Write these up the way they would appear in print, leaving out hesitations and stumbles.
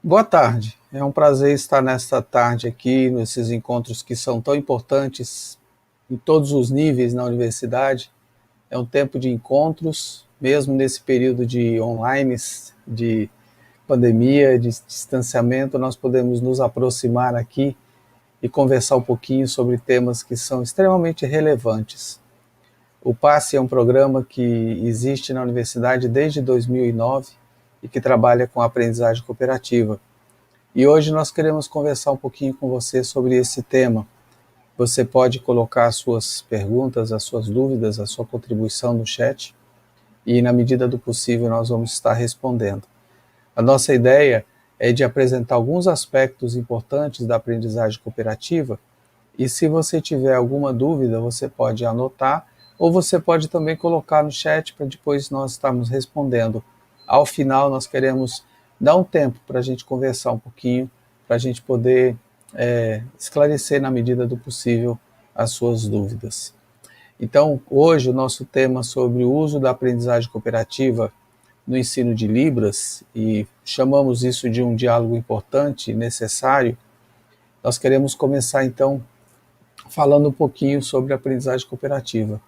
Boa tarde. É um prazer estar nesta tarde aqui, nesses encontros que são tão importantes em todos os níveis na universidade. É um tempo de encontros, mesmo nesse período de online, de pandemia, de distanciamento, nós podemos nos aproximar aqui e conversar um pouquinho sobre temas que são extremamente relevantes. O PASSE é um programa que existe na universidade desde 2009 e que trabalha com a aprendizagem cooperativa. E hoje nós queremos conversar um pouquinho com você sobre esse tema. Você pode colocar as suas perguntas, as suas dúvidas, a sua contribuição no chat e, na medida do possível, nós vamos estar respondendo. A nossa ideia é de apresentar alguns aspectos importantes da aprendizagem cooperativa e, se você tiver alguma dúvida, você pode anotar ou você pode também colocar no chat para depois nós estarmos respondendo. Ao final, nós queremos dar um tempo para a gente conversar um pouquinho, para a gente poder esclarecer na medida do possível as suas dúvidas. Então, hoje o nosso tema sobre o uso da aprendizagem cooperativa no ensino de Libras, e chamamos isso de um diálogo importante e necessário. Nós queremos começar então falando um pouquinho sobre a aprendizagem cooperativa,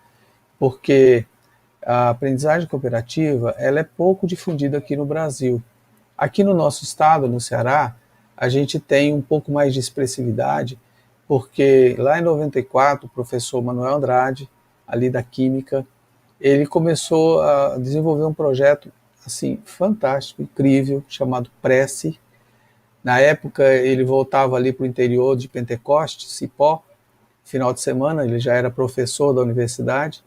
porque a aprendizagem cooperativa ela é pouco difundida aqui no Brasil. Aqui no nosso estado, no Ceará, a gente tem um pouco mais de expressividade, porque lá em 94, o professor Manuel Andrade, ali da Química, ele começou a desenvolver um projeto assim fantástico, incrível, chamado Prece. Na época, ele voltava ali para o interior de Pentecostes, Cipó, final de semana, ele já era professor da universidade,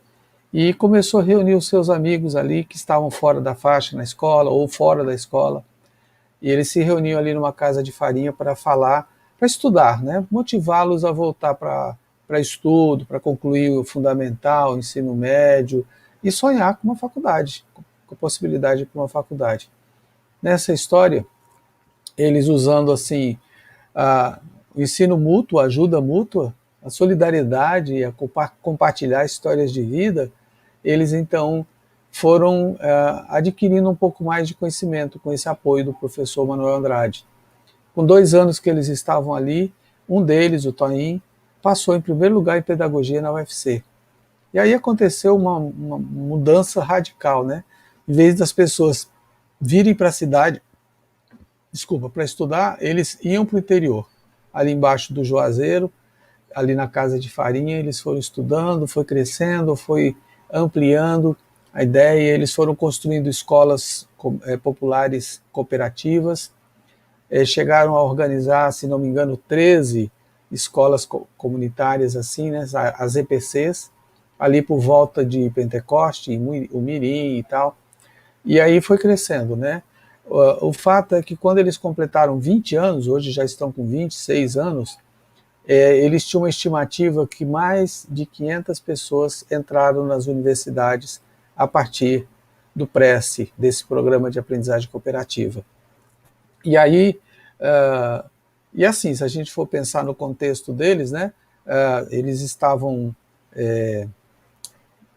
e começou a reunir os seus amigos ali que estavam fora da faixa na escola ou fora da escola, e eles se reuniam ali numa casa de farinha para falar, para estudar, né? Motivá-los a voltar para estudo, para concluir o fundamental, o ensino médio, e sonhar com uma faculdade, com a possibilidade para uma faculdade. Nessa história, eles usando assim o ensino mútuo, a ajuda mútua, a solidariedade e a compartilhar histórias de vida, eles então foram adquirindo um pouco mais de conhecimento com esse apoio do professor Manuel Andrade. Com 2 anos que eles estavam ali, um deles, o Toninho, passou em primeiro lugar em pedagogia na UFC. E aí aconteceu uma mudança radical, né? Em vez das pessoas virem para a cidade, para estudar, eles iam para o interior, ali embaixo do Juazeiro, ali na casa de farinha, eles foram estudando, foi crescendo, foi ampliando a ideia, eles foram construindo escolas populares cooperativas, chegaram a organizar, se não me engano, 13 escolas comunitárias assim, né, as EPCs, ali por volta de Pentecoste, o Mirim e tal, e aí foi crescendo, né? O fato é que quando eles completaram 20 anos, hoje já estão com 26 anos, eles tinham uma estimativa que mais de 500 pessoas entraram nas universidades a partir do PRECE, desse programa de aprendizagem cooperativa. E aí, e assim, se a gente for pensar no contexto deles, né, eles estavam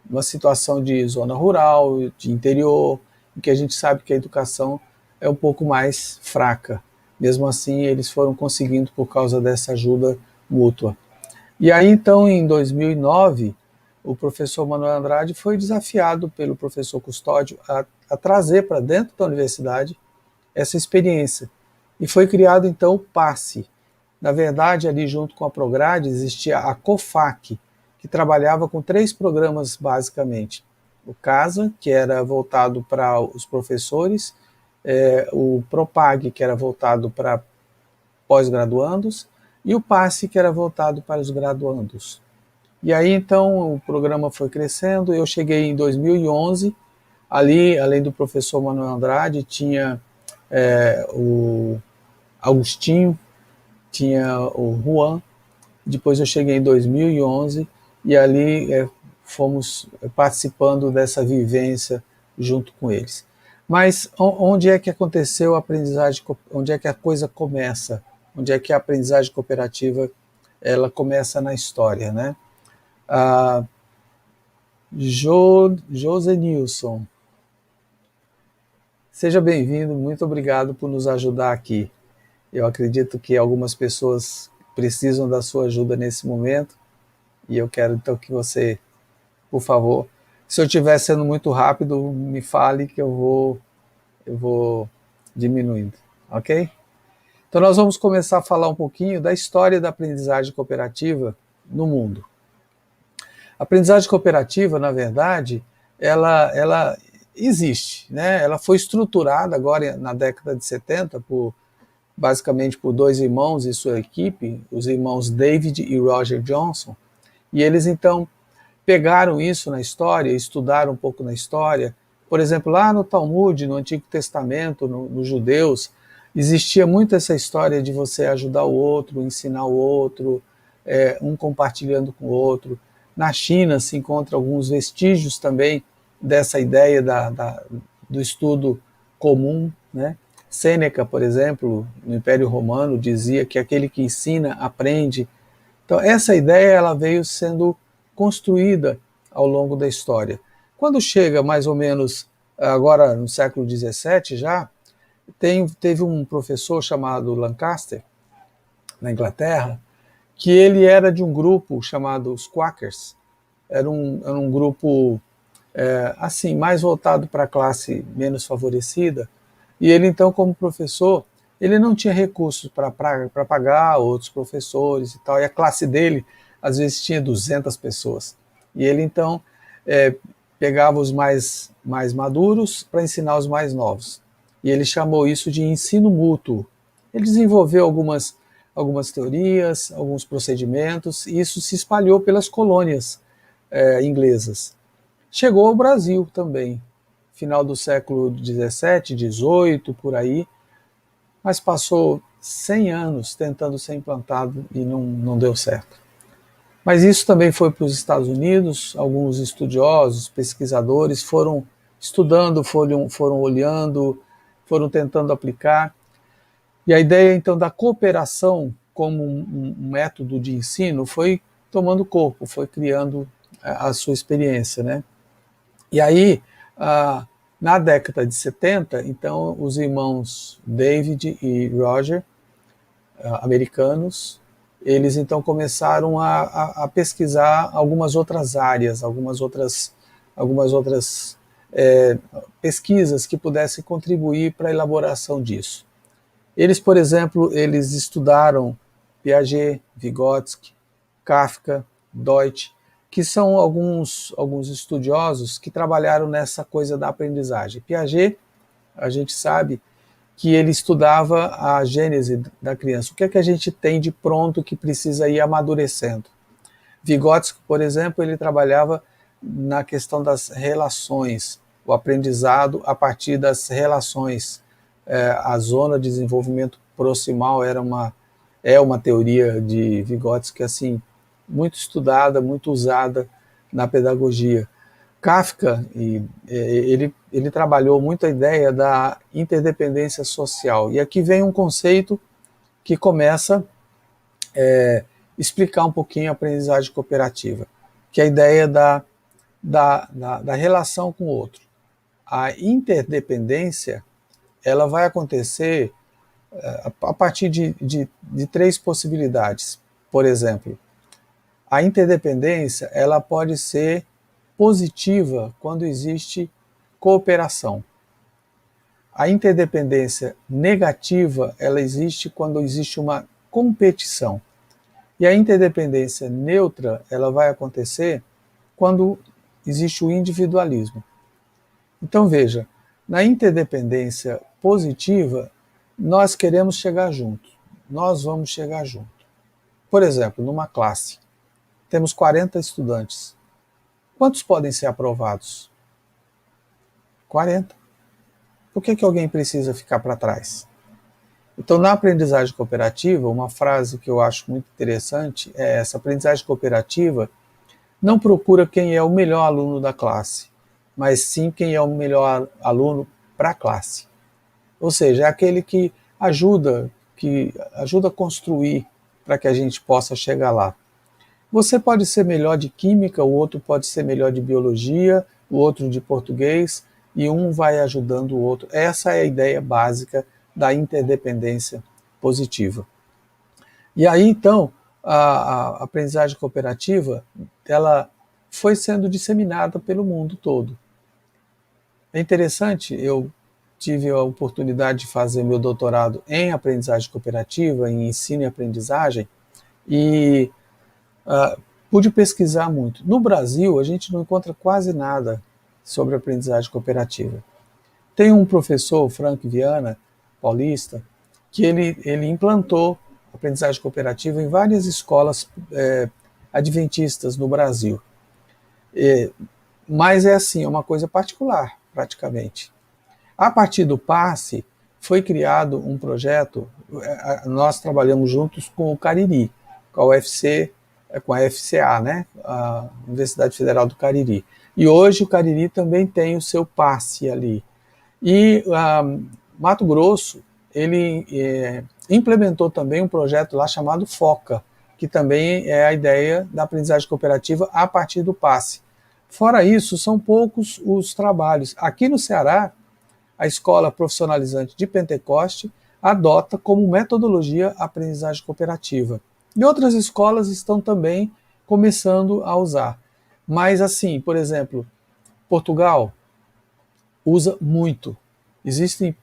numa situação de zona rural, de interior, em que a gente sabe que a educação é um pouco mais fraca. Mesmo assim, eles foram conseguindo por causa dessa ajuda mútua. E aí, então, em 2009, o professor Manuel Andrade foi desafiado pelo professor Custódio a trazer para dentro da universidade essa experiência. E foi criado, então, o PASSE. Na verdade, ali junto com a Prograde, existia a COFAC, que trabalhava com 3 programas, basicamente. O CASA, que era voltado para os professores, o PROPAG, que era voltado para pós-graduandos, e o PASSE, que era voltado para os graduandos. E aí, então, o programa foi crescendo, eu cheguei em 2011, ali, além do professor Manuel Andrade, tinha o Agostinho, tinha o Juan, depois eu cheguei em 2011, e ali fomos participando dessa vivência junto com eles. Mas onde é que aconteceu a aprendizagem, onde é que a coisa começa? Onde é que a aprendizagem cooperativa ela começa na história, né? José Nilson, seja bem-vindo, muito obrigado por nos ajudar aqui. Eu acredito que algumas pessoas precisam da sua ajuda nesse momento, e eu quero então que você, por favor, se eu estiver sendo muito rápido, me fale que eu vou diminuindo, ok? Então nós vamos começar a falar um pouquinho da história da aprendizagem cooperativa no mundo. A aprendizagem cooperativa, na verdade, ela existe, né? Ela foi estruturada agora na década de 70 basicamente por dois irmãos e sua equipe, os irmãos David e Roger Johnson, e eles então pegaram isso na história, estudaram um pouco na história. Por exemplo, lá no Talmud, no Antigo Testamento, nos judeus, existia muito essa história de você ajudar o outro, ensinar o outro, um compartilhando com o outro. Na China se encontra alguns vestígios também dessa ideia do estudo comum, né? Sêneca, por exemplo, no Império Romano, dizia que aquele que ensina aprende. Então, essa ideia ela veio sendo construída ao longo da história. Quando chega mais ou menos agora no século XVII já, teve um professor chamado Lancaster, na Inglaterra, que ele era de um grupo chamado os Quakers. Era um grupo assim, mais voltado para a classe menos favorecida, e ele então, como professor, ele não tinha recursos para pagar outros professores e tal, e a classe dele, às vezes, tinha 200 pessoas. E ele então pegava os mais maduros para ensinar os mais novos. E ele chamou isso de ensino mútuo. Ele desenvolveu algumas teorias, alguns procedimentos, e isso se espalhou pelas colônias inglesas. Chegou ao Brasil também, final do século XVII, XVIII, por aí, mas passou 100 anos tentando ser implantado e não deu certo. Mas isso também foi para os Estados Unidos, alguns estudiosos, pesquisadores foram estudando, foram olhando, foram tentando aplicar. E a ideia, então, da cooperação como um método de ensino foi tomando corpo, foi criando a sua experiência, né? E aí, na década de 70, então, os irmãos David e Roger, americanos, eles então começaram a pesquisar algumas outras áreas, algumas outras pesquisas que pudessem contribuir para a elaboração disso. Eles, por exemplo, eles estudaram Piaget, Vygotsky, Kafka, Deutsch, que são alguns estudiosos que trabalharam nessa coisa da aprendizagem. Piaget, a gente sabe que ele estudava a gênese da criança, o que é que a gente tem de pronto que precisa ir amadurecendo. Vygotsky, por exemplo, ele trabalhava na questão das relações, o aprendizado a partir das relações. A zona de desenvolvimento proximal é uma teoria de Vygotsky assim, muito estudada, muito usada na pedagogia. Kafka, ele trabalhou muito a ideia da interdependência social. E aqui vem um conceito que começa a explicar um pouquinho a aprendizagem cooperativa, que é a ideia da relação com o outro. A interdependência ela vai acontecer a partir de três possibilidades. Por exemplo, a interdependência ela pode ser positiva quando existe cooperação. A interdependência negativa ela existe quando existe uma competição. E a interdependência neutra ela vai acontecer quando existe o individualismo. Então veja, na interdependência positiva, nós queremos chegar junto. Nós vamos chegar junto. Por exemplo, numa classe, temos 40 estudantes. Quantos podem ser aprovados? 40. Por que alguém precisa ficar para trás? Então, na aprendizagem cooperativa, uma frase que eu acho muito interessante é essa: aprendizagem cooperativa não procura quem é o melhor aluno da classe, mas sim quem é o melhor aluno para a classe. Ou seja, é aquele que ajuda a construir para que a gente possa chegar lá. Você pode ser melhor de química, o outro pode ser melhor de biologia, o outro de português, e um vai ajudando o outro. Essa é a ideia básica da interdependência positiva. E aí, então, a aprendizagem cooperativa, ela foi sendo disseminada pelo mundo todo. É interessante, eu tive a oportunidade de fazer meu doutorado em aprendizagem cooperativa, em ensino e aprendizagem, e pude pesquisar muito. No Brasil, a gente não encontra quase nada sobre aprendizagem cooperativa. Tem um professor, Frank Viana, paulista, que ele implantou aprendizagem cooperativa em várias escolas adventistas no Brasil. Mas é assim, é uma coisa particular, praticamente. A partir do PASSE, foi criado um projeto, nós trabalhamos juntos com o Cariri, com a UFC, com a FCA, né? A Universidade Federal do Cariri. E hoje o Cariri também tem o seu PASSE ali. E Mato Grosso, ele implementou também um projeto lá chamado FOCA, que também é a ideia da aprendizagem cooperativa a partir do PASSE. Fora isso, são poucos os trabalhos. Aqui no Ceará, a Escola Profissionalizante de Pentecoste adota como metodologia a aprendizagem cooperativa. E outras escolas estão também começando a usar. Mas assim, por exemplo, Portugal usa muito. Existem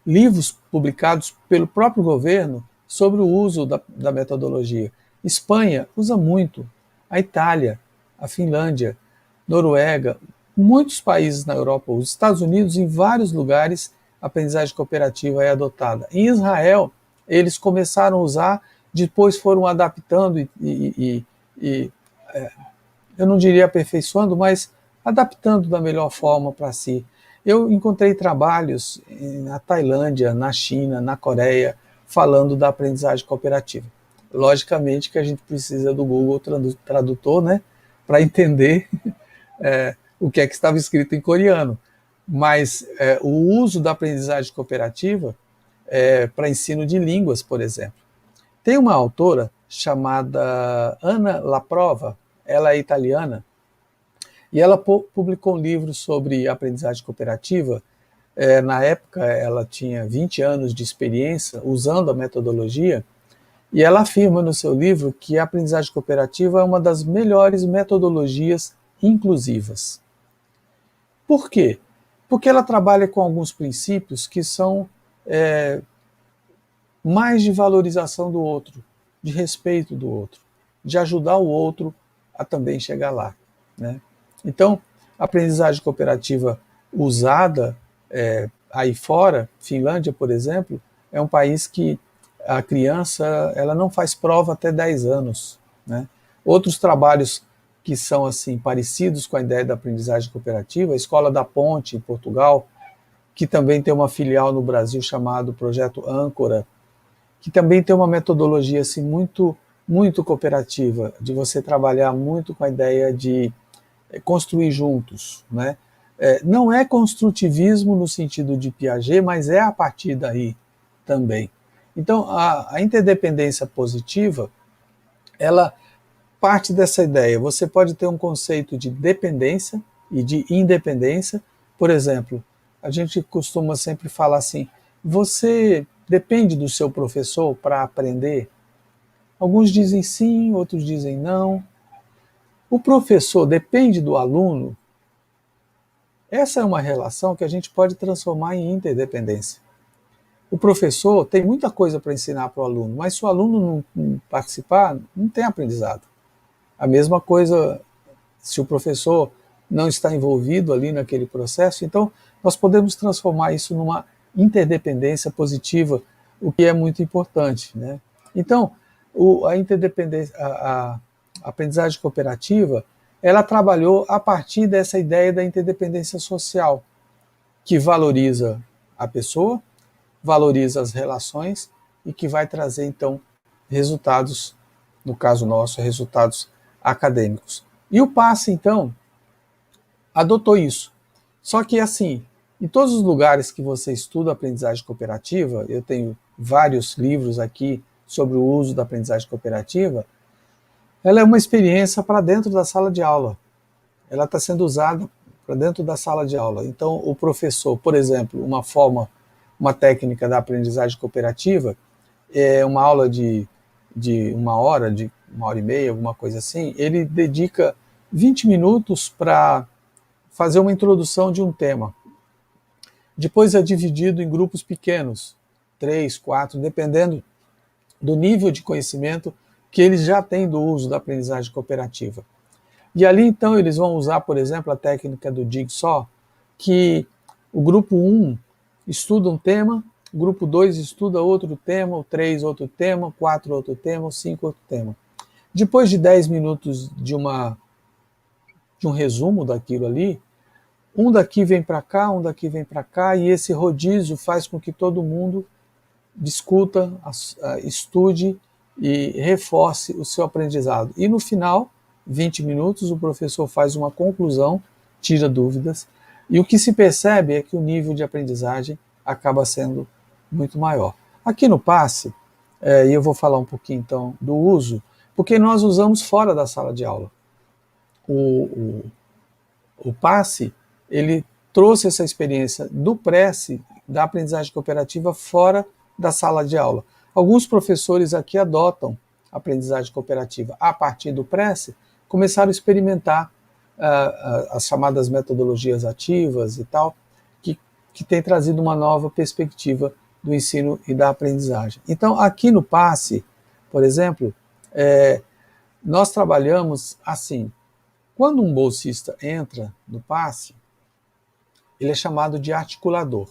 livros publicados pelo próprio governo sobre o uso da metodologia. Espanha usa muito. A Itália, a Finlândia, Noruega, muitos países na Europa, os Estados Unidos, em vários lugares, a aprendizagem cooperativa é adotada. Em Israel, eles começaram a usar, depois foram adaptando eu não diria aperfeiçoando, mas adaptando da melhor forma para si. Eu encontrei trabalhos na Tailândia, na China, na Coreia, falando da aprendizagem cooperativa. Logicamente que a gente precisa do Google Tradutor, né, para entender o que é que estava escrito em coreano. Mas o uso da aprendizagem cooperativa para ensino de línguas, por exemplo. Tem uma autora chamada Anna Laprova, ela é italiana, e ela publicou um livro sobre aprendizagem cooperativa. Na época, ela tinha 20 anos de experiência usando a metodologia, e ela afirma no seu livro que a aprendizagem cooperativa é uma das melhores metodologias inclusivas. Por quê? Porque ela trabalha com alguns princípios que são mais de valorização do outro, de respeito do outro, de ajudar o outro a também chegar lá, né? Então, a aprendizagem cooperativa usada aí fora, Finlândia, por exemplo, é um país que a criança ela não faz prova até 10 anos, né? Outros trabalhos que são assim parecidos com a ideia da aprendizagem cooperativa, a Escola da Ponte, em Portugal, que também tem uma filial no Brasil chamado Projeto Âncora, que também tem uma metodologia assim, muito cooperativa, de você trabalhar muito com a ideia de construir juntos, né? Não é construtivismo no sentido de Piaget, mas é a partir daí também. Então, a interdependência positiva, ela parte dessa ideia. Você pode ter um conceito de dependência e de independência. Por exemplo, a gente costuma sempre falar assim, você depende do seu professor para aprender? Alguns dizem sim, outros dizem não. O professor depende do aluno? Essa é uma relação que a gente pode transformar em interdependência. O professor tem muita coisa para ensinar para o aluno, mas se o aluno não participar, não tem aprendizado. A mesma coisa se o professor não está envolvido ali naquele processo. Então, nós podemos transformar isso numa interdependência positiva, o que é muito importante, né? Então, a interdependência, a aprendizagem cooperativa, ela trabalhou a partir dessa ideia da interdependência social, que valoriza a pessoa, valoriza as relações e que vai trazer, então, resultados, no caso nosso, resultados acadêmicos. E o PASSE, então, adotou isso. Só que, assim, em todos os lugares que você estuda aprendizagem cooperativa, eu tenho vários livros aqui sobre o uso da aprendizagem cooperativa, ela é uma experiência para dentro da sala de aula. Ela está sendo usada para dentro da sala de aula. Então, o professor, por exemplo, uma uma técnica da aprendizagem cooperativa, uma aula de 1 hora, de 1 hora e meia, alguma coisa assim, ele dedica 20 minutos para fazer uma introdução de um tema. Depois é dividido em grupos pequenos, 3, 4, dependendo do nível de conhecimento que eles já têm do uso da aprendizagem cooperativa. E ali, então, eles vão usar, por exemplo, a técnica do Jigsaw, que o grupo 1 estuda um tema, o grupo 2 estuda outro tema, o 3 outro tema, o 4 outro tema, o 5 outro tema. Depois de 10 minutos de um resumo daquilo ali, um daqui vem para cá, um daqui vem para cá, e esse rodízio faz com que todo mundo discuta, estude e reforce o seu aprendizado. E no final, 20 minutos, o professor faz uma conclusão, tira dúvidas, e o que se percebe é que o nível de aprendizagem acaba sendo muito maior. Aqui no PASSE, e eu vou falar um pouquinho então do uso, porque nós usamos fora da sala de aula. O PASSE, ele trouxe essa experiência do Prece, da aprendizagem cooperativa, fora da sala de aula. Alguns professores aqui adotam a aprendizagem cooperativa a partir do Prece, começaram a experimentar as chamadas metodologias ativas e tal, que tem trazido uma nova perspectiva do ensino e da aprendizagem. Então, aqui no PASSE, por exemplo, nós trabalhamos assim. Quando um bolsista entra no PASSE, ele é chamado de articulador,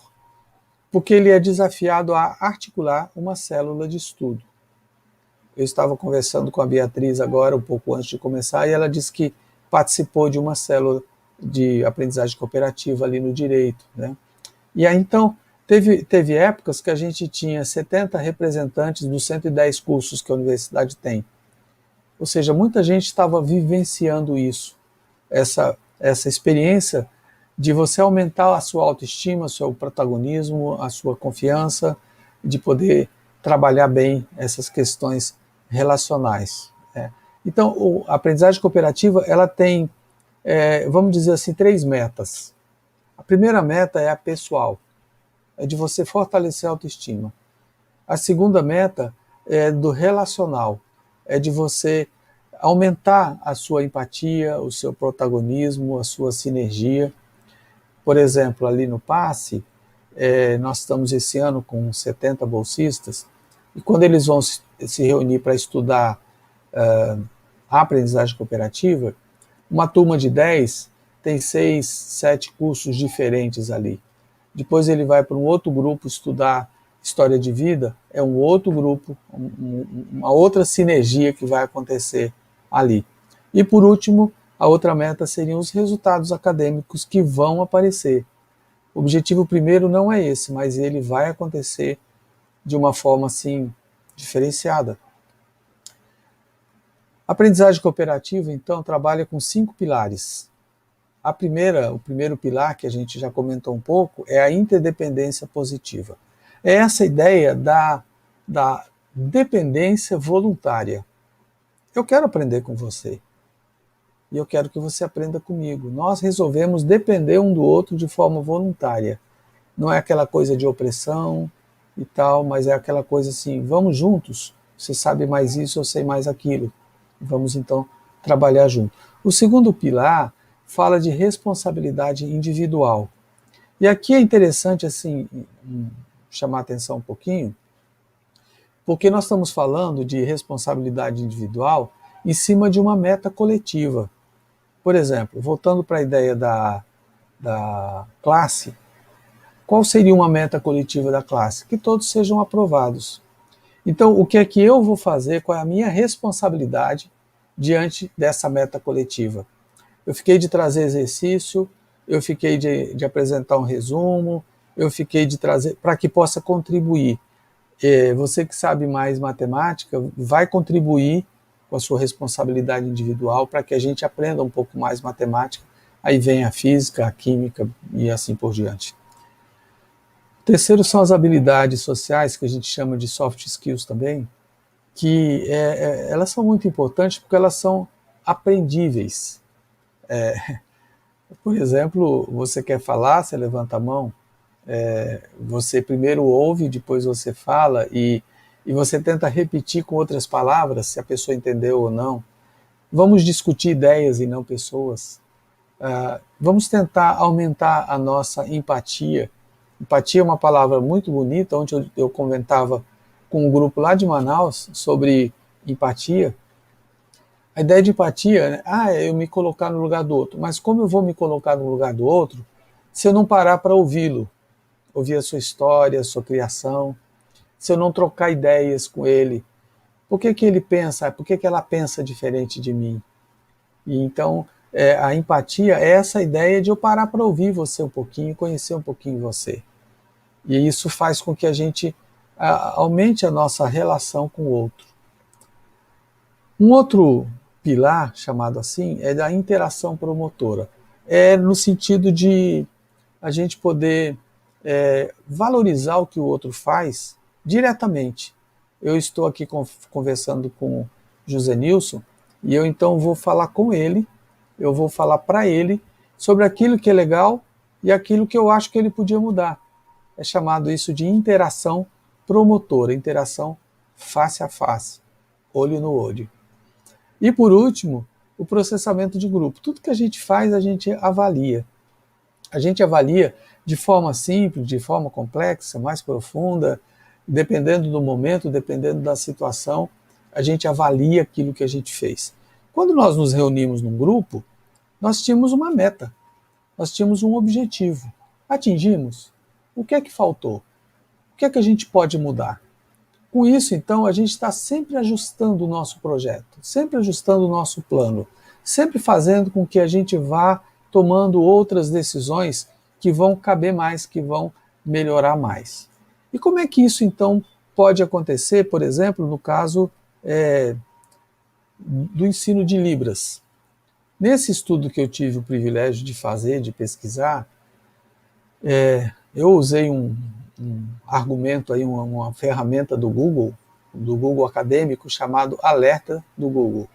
porque ele é desafiado a articular uma célula de estudo. Eu estava conversando com a Beatriz agora, um pouco antes de começar, e ela disse que participou de uma célula de aprendizagem cooperativa ali no direito, né? E aí, então, teve épocas que a gente tinha 70 representantes dos 110 cursos que a universidade tem. Ou seja, muita gente estava vivenciando isso, essa experiência de você aumentar a sua autoestima, o seu protagonismo, a sua confiança, de poder trabalhar bem essas questões relacionais. Então, a aprendizagem cooperativa, ela tem, vamos dizer assim, 3 metas. A primeira meta é a pessoal, é de você fortalecer a autoestima. A segunda meta é do relacional, é de você aumentar a sua empatia, o seu protagonismo, a sua sinergia. Por exemplo, ali no PASSE, nós estamos esse ano com 70 bolsistas, e quando eles vão se reunir para estudar a aprendizagem cooperativa, uma turma de 10 tem 6, 7 cursos diferentes ali. Depois ele vai para um outro grupo estudar história de vida, é um outro grupo, uma outra sinergia que vai acontecer ali. E por último, a outra meta seriam os resultados acadêmicos que vão aparecer. O objetivo primeiro não é esse, mas ele vai acontecer de uma forma assim diferenciada. A aprendizagem cooperativa, então, trabalha com 5 pilares. O primeiro pilar, que a gente já comentou um pouco, é a interdependência positiva. É essa ideia da dependência voluntária. Eu quero aprender com você. E eu quero que você aprenda comigo. Nós resolvemos depender um do outro de forma voluntária. Não é aquela coisa de opressão e tal, mas é aquela coisa assim, vamos juntos, você sabe mais isso, eu sei mais aquilo. Vamos então trabalhar junto. O segundo pilar fala de responsabilidade individual. E aqui é interessante assim chamar a atenção um pouquinho, porque nós estamos falando de responsabilidade individual em cima de uma meta coletiva. Por exemplo, voltando para a ideia da classe, qual seria uma meta coletiva da classe? Que todos sejam aprovados. Então, o que é que eu vou fazer, qual é a minha responsabilidade diante dessa meta coletiva? Eu fiquei de trazer exercício, eu fiquei de apresentar um resumo, eu fiquei de trazer para que possa contribuir. Você que sabe mais matemática, vai contribuir com a sua responsabilidade individual para que a gente aprenda um pouco mais matemática. Aí vem a física, a química e assim por diante. O terceiro são as habilidades sociais, que a gente chama de soft skills também, que elas são muito importantes porque elas são aprendíveis. Por exemplo, você quer falar, você levanta a mão, Você primeiro ouve, depois você fala, e você tenta repetir com outras palavras, se a pessoa entendeu ou não. Vamos discutir ideias e não pessoas. Vamos tentar aumentar a nossa empatia. Empatia é uma palavra muito bonita. Onde eu comentava com um grupo lá de Manaus sobre empatia. A ideia de empatia, né? É eu me colocar no lugar do outro. Mas como eu vou me colocar no lugar do outro se eu não parar para ouvi-lo? Ouvir a sua história, a sua criação, se eu não trocar ideias com ele, por que ele pensa, por que ela pensa diferente de mim? E então, a empatia é essa ideia de eu parar para ouvir você um pouquinho, conhecer um pouquinho você. E isso faz com que a gente aumente a nossa relação com o outro. Um outro pilar, chamado assim, é da interação promotora. É no sentido de a gente poder valorizar o que o outro faz diretamente. Eu estou aqui conversando com José Nilson e eu então vou falar com ele, eu vou falar para ele sobre aquilo que é legal e aquilo que eu acho que ele podia mudar. É chamado isso de interação promotora, interação face a face, olho no olho. E por último, o processamento de grupo. Tudo que a gente faz, a gente avalia. A gente avalia de forma simples, de forma complexa, mais profunda, dependendo do momento, dependendo da situação, a gente avalia aquilo que a gente fez. Quando nós nos reunimos num grupo, nós tínhamos uma meta, nós tínhamos um objetivo. Atingimos? O que é que faltou? O que é que a gente pode mudar? Com isso, então, a gente está sempre ajustando o nosso projeto, sempre ajustando o nosso plano, sempre fazendo com que a gente vá tomando outras decisões que vão caber mais, que vão melhorar mais. E como é que isso, então, pode acontecer, por exemplo, no caso do ensino de Libras? Nesse estudo que eu tive o privilégio de fazer, de pesquisar, eu usei um argumento, aí, uma ferramenta do Google acadêmico, chamado Alerta do Google.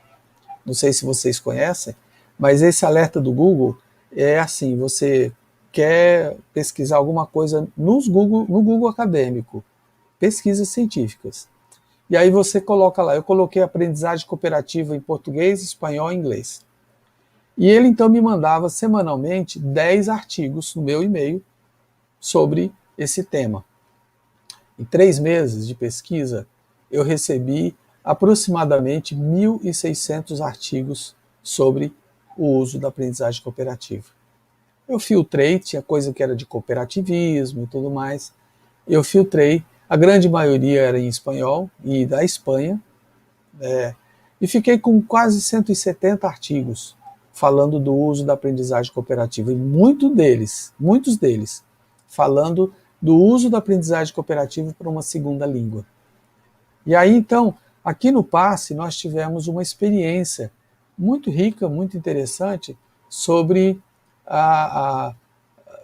Não sei se vocês conhecem, mas esse alerta do Google é assim, você quer pesquisar alguma coisa no Google acadêmico, pesquisas científicas. E aí você coloca lá, eu coloquei aprendizagem cooperativa em português, espanhol e inglês. E ele então me mandava semanalmente 10 artigos no meu e-mail sobre esse tema. Em 3 meses de pesquisa, eu recebi aproximadamente 1.600 artigos sobre o uso da aprendizagem cooperativa. Eu filtrei, tinha coisa que era de cooperativismo e tudo mais. Eu filtrei, a grande maioria era em espanhol e da Espanha, e fiquei com quase 170 artigos falando do uso da aprendizagem cooperativa, e muitos deles, falando do uso da aprendizagem cooperativa para uma segunda língua. E aí, então, aqui no PASSE, nós tivemos uma experiência muito rica, muito interessante, sobre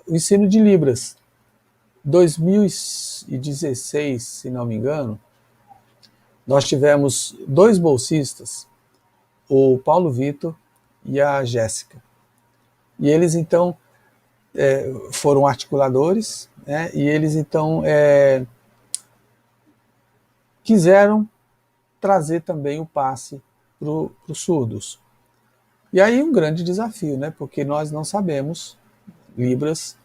o ensino de Libras. 2016, se não me engano, nós tivemos 2 bolsistas, o Paulo Vitor e a Jéssica. E eles, então, foram articuladores, né, e eles, então, quiseram trazer também o passe para os surdos. E aí um grande desafio, né, porque nós não sabemos Libras.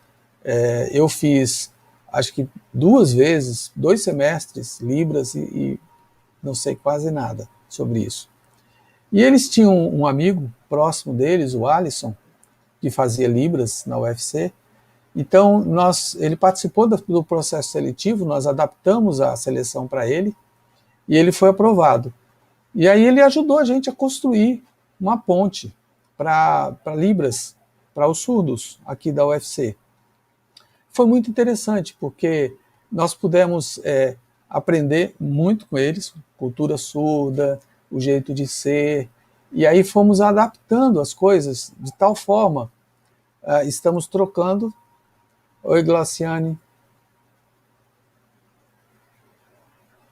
Eu fiz, acho que 2 vezes, 2 semestres Libras e não sei quase nada sobre isso. E eles tinham um amigo próximo deles, o Alisson, que fazia Libras na UFC. Então, ele participou do processo seletivo, nós adaptamos a seleção para ele, e ele foi aprovado. E aí ele ajudou a gente a construir uma ponte para Libras, para os surdos aqui da UFC. Foi muito interessante, porque nós pudemos aprender muito com eles, cultura surda, o jeito de ser, e aí fomos adaptando as coisas de tal forma, estamos trocando. Oi, Glaciane.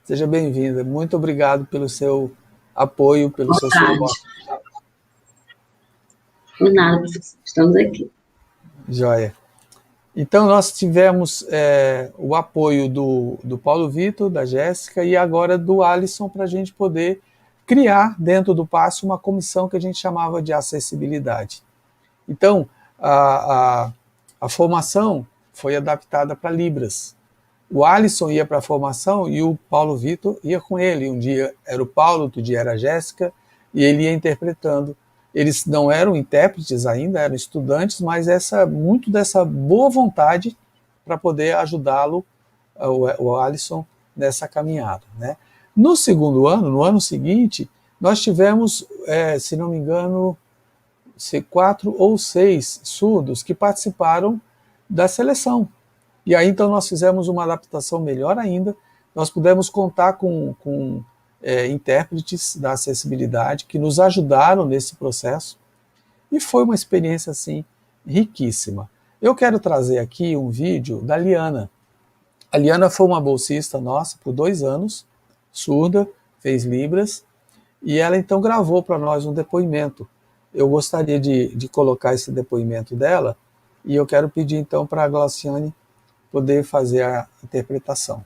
Seja bem-vinda. Muito obrigado pelo seu apoio, pelo seu suporte. Por nada, estamos aqui. Joia. Então, nós tivemos o apoio do Paulo Vitor, da Jéssica e agora do Alisson para a gente poder criar dentro do PASSE uma comissão que a gente chamava de acessibilidade. Então, a formação foi adaptada para Libras. O Alisson ia para a formação e o Paulo Vitor ia com ele. Um dia era o Paulo, outro dia era a Jéssica, e ele ia interpretando. Eles não eram intérpretes ainda, eram estudantes, mas muito dessa boa vontade para poder ajudá-lo, o Alisson, nessa caminhada. Né? No segundo ano, no ano seguinte, nós tivemos, se não me engano, 4 ou 6 surdos que participaram da seleção. E aí então nós fizemos uma adaptação melhor ainda, nós pudemos contar com intérpretes da acessibilidade que nos ajudaram nesse processo e foi uma experiência assim riquíssima. Eu quero trazer aqui um vídeo da Liana. A Liana foi uma bolsista nossa por 2 anos, surda, fez Libras, e ela então gravou para nós um depoimento. Eu gostaria de colocar esse depoimento dela, e eu quero pedir então para a Glauciane poder fazer a interpretação.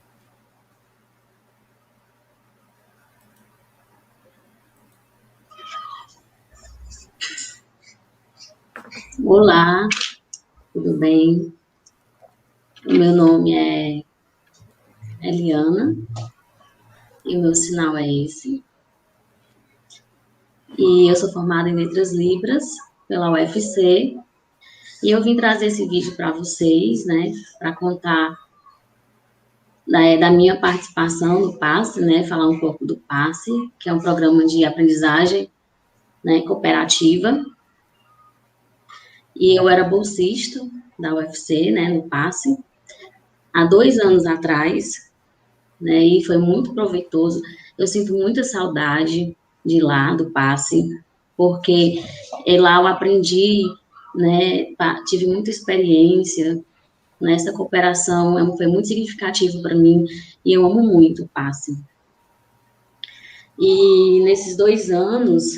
Olá, tudo bem? O meu nome é Eliana e o meu sinal é esse. E eu sou formada em Letras Libras pela UFC. E eu vim trazer esse vídeo para vocês, né, para contar da minha participação no PASSE, né, falar um pouco do PASSE, que é um programa de aprendizagem, né, cooperativa. E eu era bolsista da UFC, né, no PASSE, há 2 anos atrás, né, e foi muito proveitoso. Eu sinto muita saudade de lá, do PASSE, porque lá eu aprendi, né, tive muita experiência, né, essa cooperação foi muito significativa para mim, e eu amo muito o PASSE. E nesses 2 anos,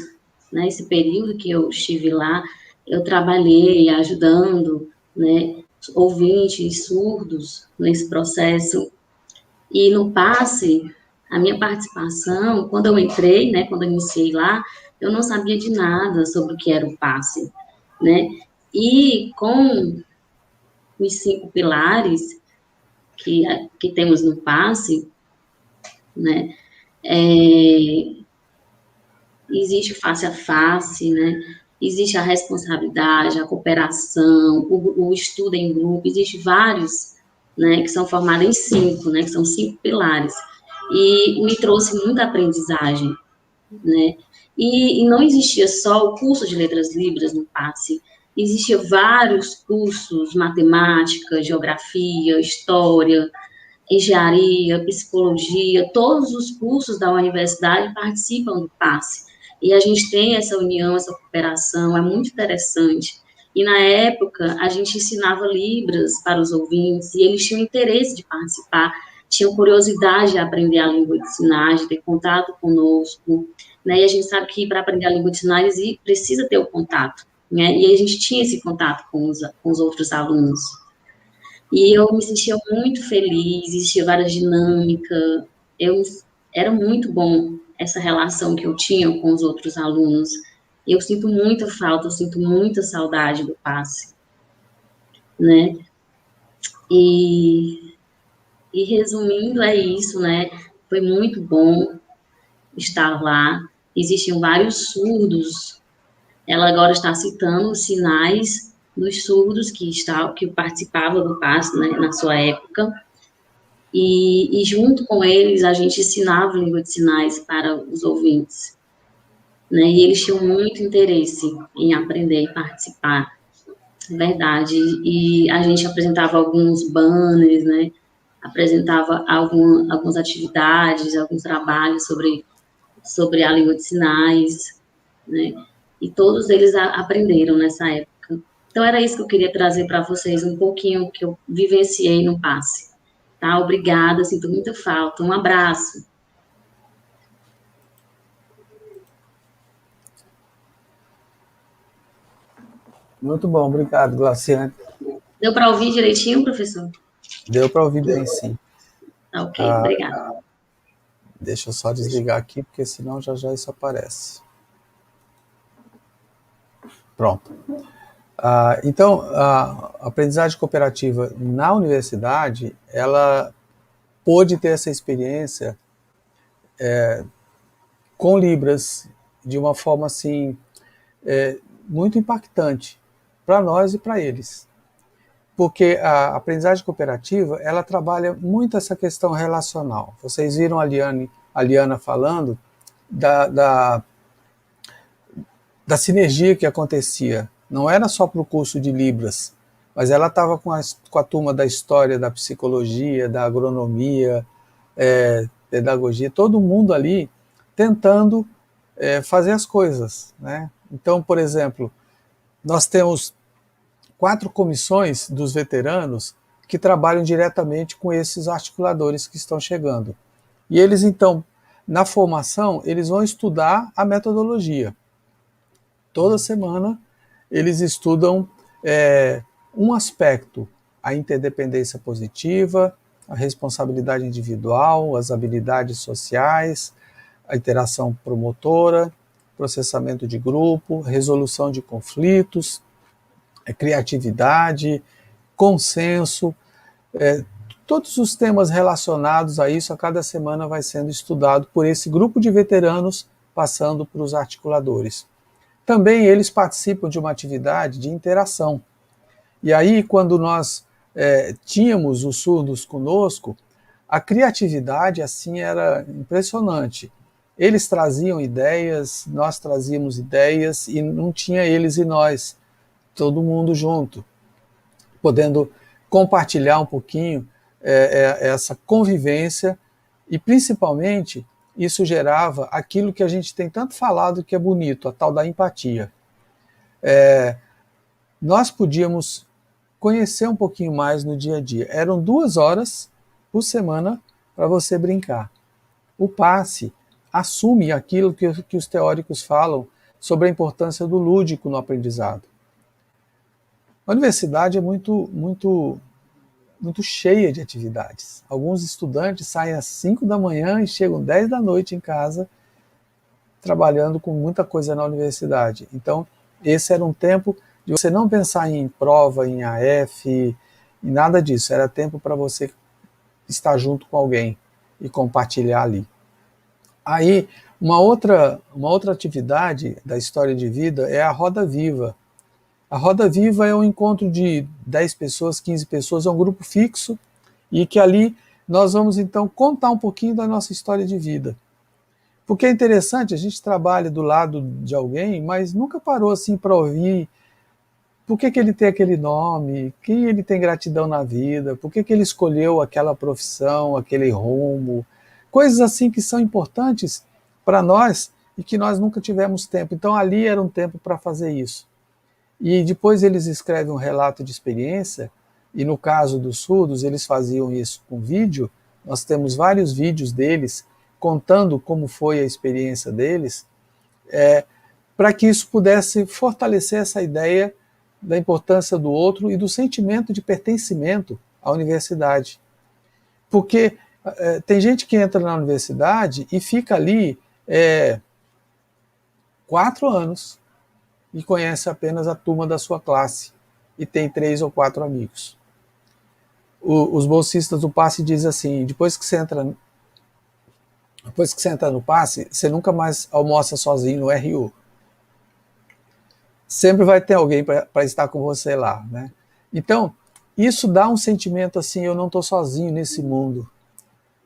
né, esse período que eu estive lá, eu trabalhei ajudando, né, ouvintes surdos nesse processo. E no PASSE, a minha participação, quando eu entrei, né, quando eu iniciei lá, eu não sabia de nada sobre o que era o PASSE, né? E com os 5 pilares que temos no PASSE, né, existe o face a face, né? Existe a responsabilidade, a cooperação, o estudo em grupo, existe vários, né, que são formados em 5, né, que são 5 pilares. E me trouxe muita aprendizagem, né? E não existia só o curso de Letras Libras no PASSE, existia vários cursos, matemática, geografia, história, engenharia, psicologia, todos os cursos da universidade participam do PASSE. E a gente tem essa união, essa cooperação, é muito interessante. E na época, a gente ensinava Libras para os ouvintes, e eles tinham interesse de participar, tinham curiosidade de aprender a língua de sinais, de ter contato conosco, né? E a gente sabe que para aprender a língua de sinais precisa ter o contato, né? E a gente tinha esse contato com os outros alunos. E eu me sentia muito feliz, existia várias dinâmicas, era muito bom essa relação que eu tinha com os outros alunos. Eu sinto muita falta, eu sinto muita saudade do PASSE, né? E resumindo, é isso, né? Foi muito bom estar lá. Existiam vários surdos. Ela agora está citando os sinais dos surdos que participavam do PASSE, né, na sua época. E junto com eles a gente ensinava língua de sinais para os ouvintes, né? E eles tinham muito interesse em aprender e participar, verdade. E a gente apresentava alguns banners, né? Apresentava algumas atividades, alguns trabalhos sobre a língua de sinais, né? E todos eles aprenderam nessa época. Então era isso que eu queria trazer para vocês, um pouquinho que eu vivenciei no PASSE. Tá? Obrigada, sinto muita falta. Um abraço. Muito bom, obrigado, Glauciane. Deu para ouvir direitinho, professor? Deu para ouvir bem, sim. Ok, obrigada. Deixa eu só desligar aqui, porque senão já já isso aparece. Pronto. Então, a aprendizagem cooperativa na universidade, ela pôde ter essa experiência com Libras de uma forma assim muito impactante para nós e para eles. Porque a aprendizagem cooperativa, ela trabalha muito essa questão relacional. Vocês viram a Liana falando da sinergia que acontecia. Não era só para o curso de Libras, mas ela estava com a turma da história, da psicologia, da agronomia, pedagogia, todo mundo ali tentando fazer as coisas, né? Então, por exemplo, nós temos 4 comissões dos veteranos que trabalham diretamente com esses articuladores que estão chegando. E eles, então, na formação, eles vão estudar a metodologia. Toda semana, eles estudam um aspecto, a interdependência positiva, a responsabilidade individual, as habilidades sociais, a interação promotora, processamento de grupo, resolução de conflitos, criatividade, consenso, todos os temas relacionados a isso a cada semana vai sendo estudado por esse grupo de veteranos passando para os articuladores. Também eles participam de uma atividade de interação. E aí, quando nós tínhamos os surdos conosco, a criatividade assim era impressionante. Eles traziam ideias, nós trazíamos ideias, e não tinha eles e nós, todo mundo junto, podendo compartilhar um pouquinho essa convivência, e principalmente isso gerava aquilo que a gente tem tanto falado que é bonito, a tal da empatia. Nós podíamos conhecer um pouquinho mais no dia a dia. Eram 2 horas por semana para você brincar. O passe assume aquilo que os teóricos falam sobre a importância do lúdico no aprendizado. A universidade é muito cheia de atividades. Alguns estudantes saem às 5 da manhã e chegam 10 da noite em casa, trabalhando com muita coisa na universidade. Então, esse era um tempo de você não pensar em prova, em AF, em nada disso. Era tempo para você estar junto com alguém e compartilhar ali. Aí, uma outra atividade da história de vida é a Roda Viva. A Roda Viva é um encontro de 10 pessoas, 15 pessoas, é um grupo fixo, e que ali nós vamos então contar um pouquinho da nossa história de vida. Porque é interessante, a gente trabalha do lado de alguém, mas nunca parou assim para ouvir por que ele tem aquele nome, quem ele tem gratidão na vida, por que ele escolheu aquela profissão, aquele rumo, coisas assim que são importantes para nós e que nós nunca tivemos tempo. Então ali era um tempo para fazer isso. E depois eles escrevem um relato de experiência, e no caso dos surdos eles faziam isso com vídeo. Nós temos vários vídeos deles contando como foi a experiência deles, para que isso pudesse fortalecer essa ideia da importância do outro e do sentimento de pertencimento à universidade. Porque tem gente que entra na universidade e fica ali 4 anos e conhece apenas a turma da sua classe e tem 3 ou 4 amigos. Os bolsistas do passe dizem assim: depois que você entra no passe, você nunca mais almoça sozinho no RU. Sempre vai ter alguém para estar com você lá, né? Então, isso dá um sentimento assim: eu não estou sozinho nesse mundo,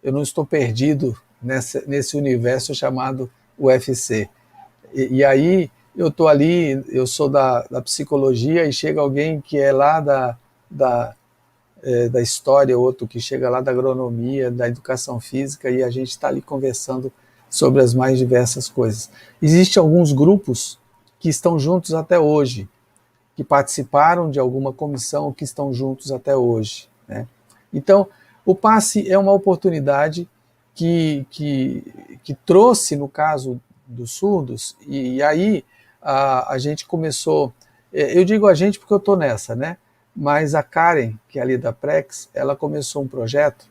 eu não estou perdido nesse universo chamado UFC. E aí eu estou ali, eu sou da psicologia, e chega alguém que é lá da história, outro que chega lá da agronomia, da educação física, e a gente está ali conversando sobre as mais diversas coisas. Existem alguns grupos que estão juntos até hoje, que participaram de alguma comissão, que estão juntos até hoje, né? Então, o passe é uma oportunidade que trouxe, no caso dos surdos, e aí a gente começou, eu digo a gente porque eu estou nessa, né? mas a Karen, que é ali da Prex, ela começou um projeto,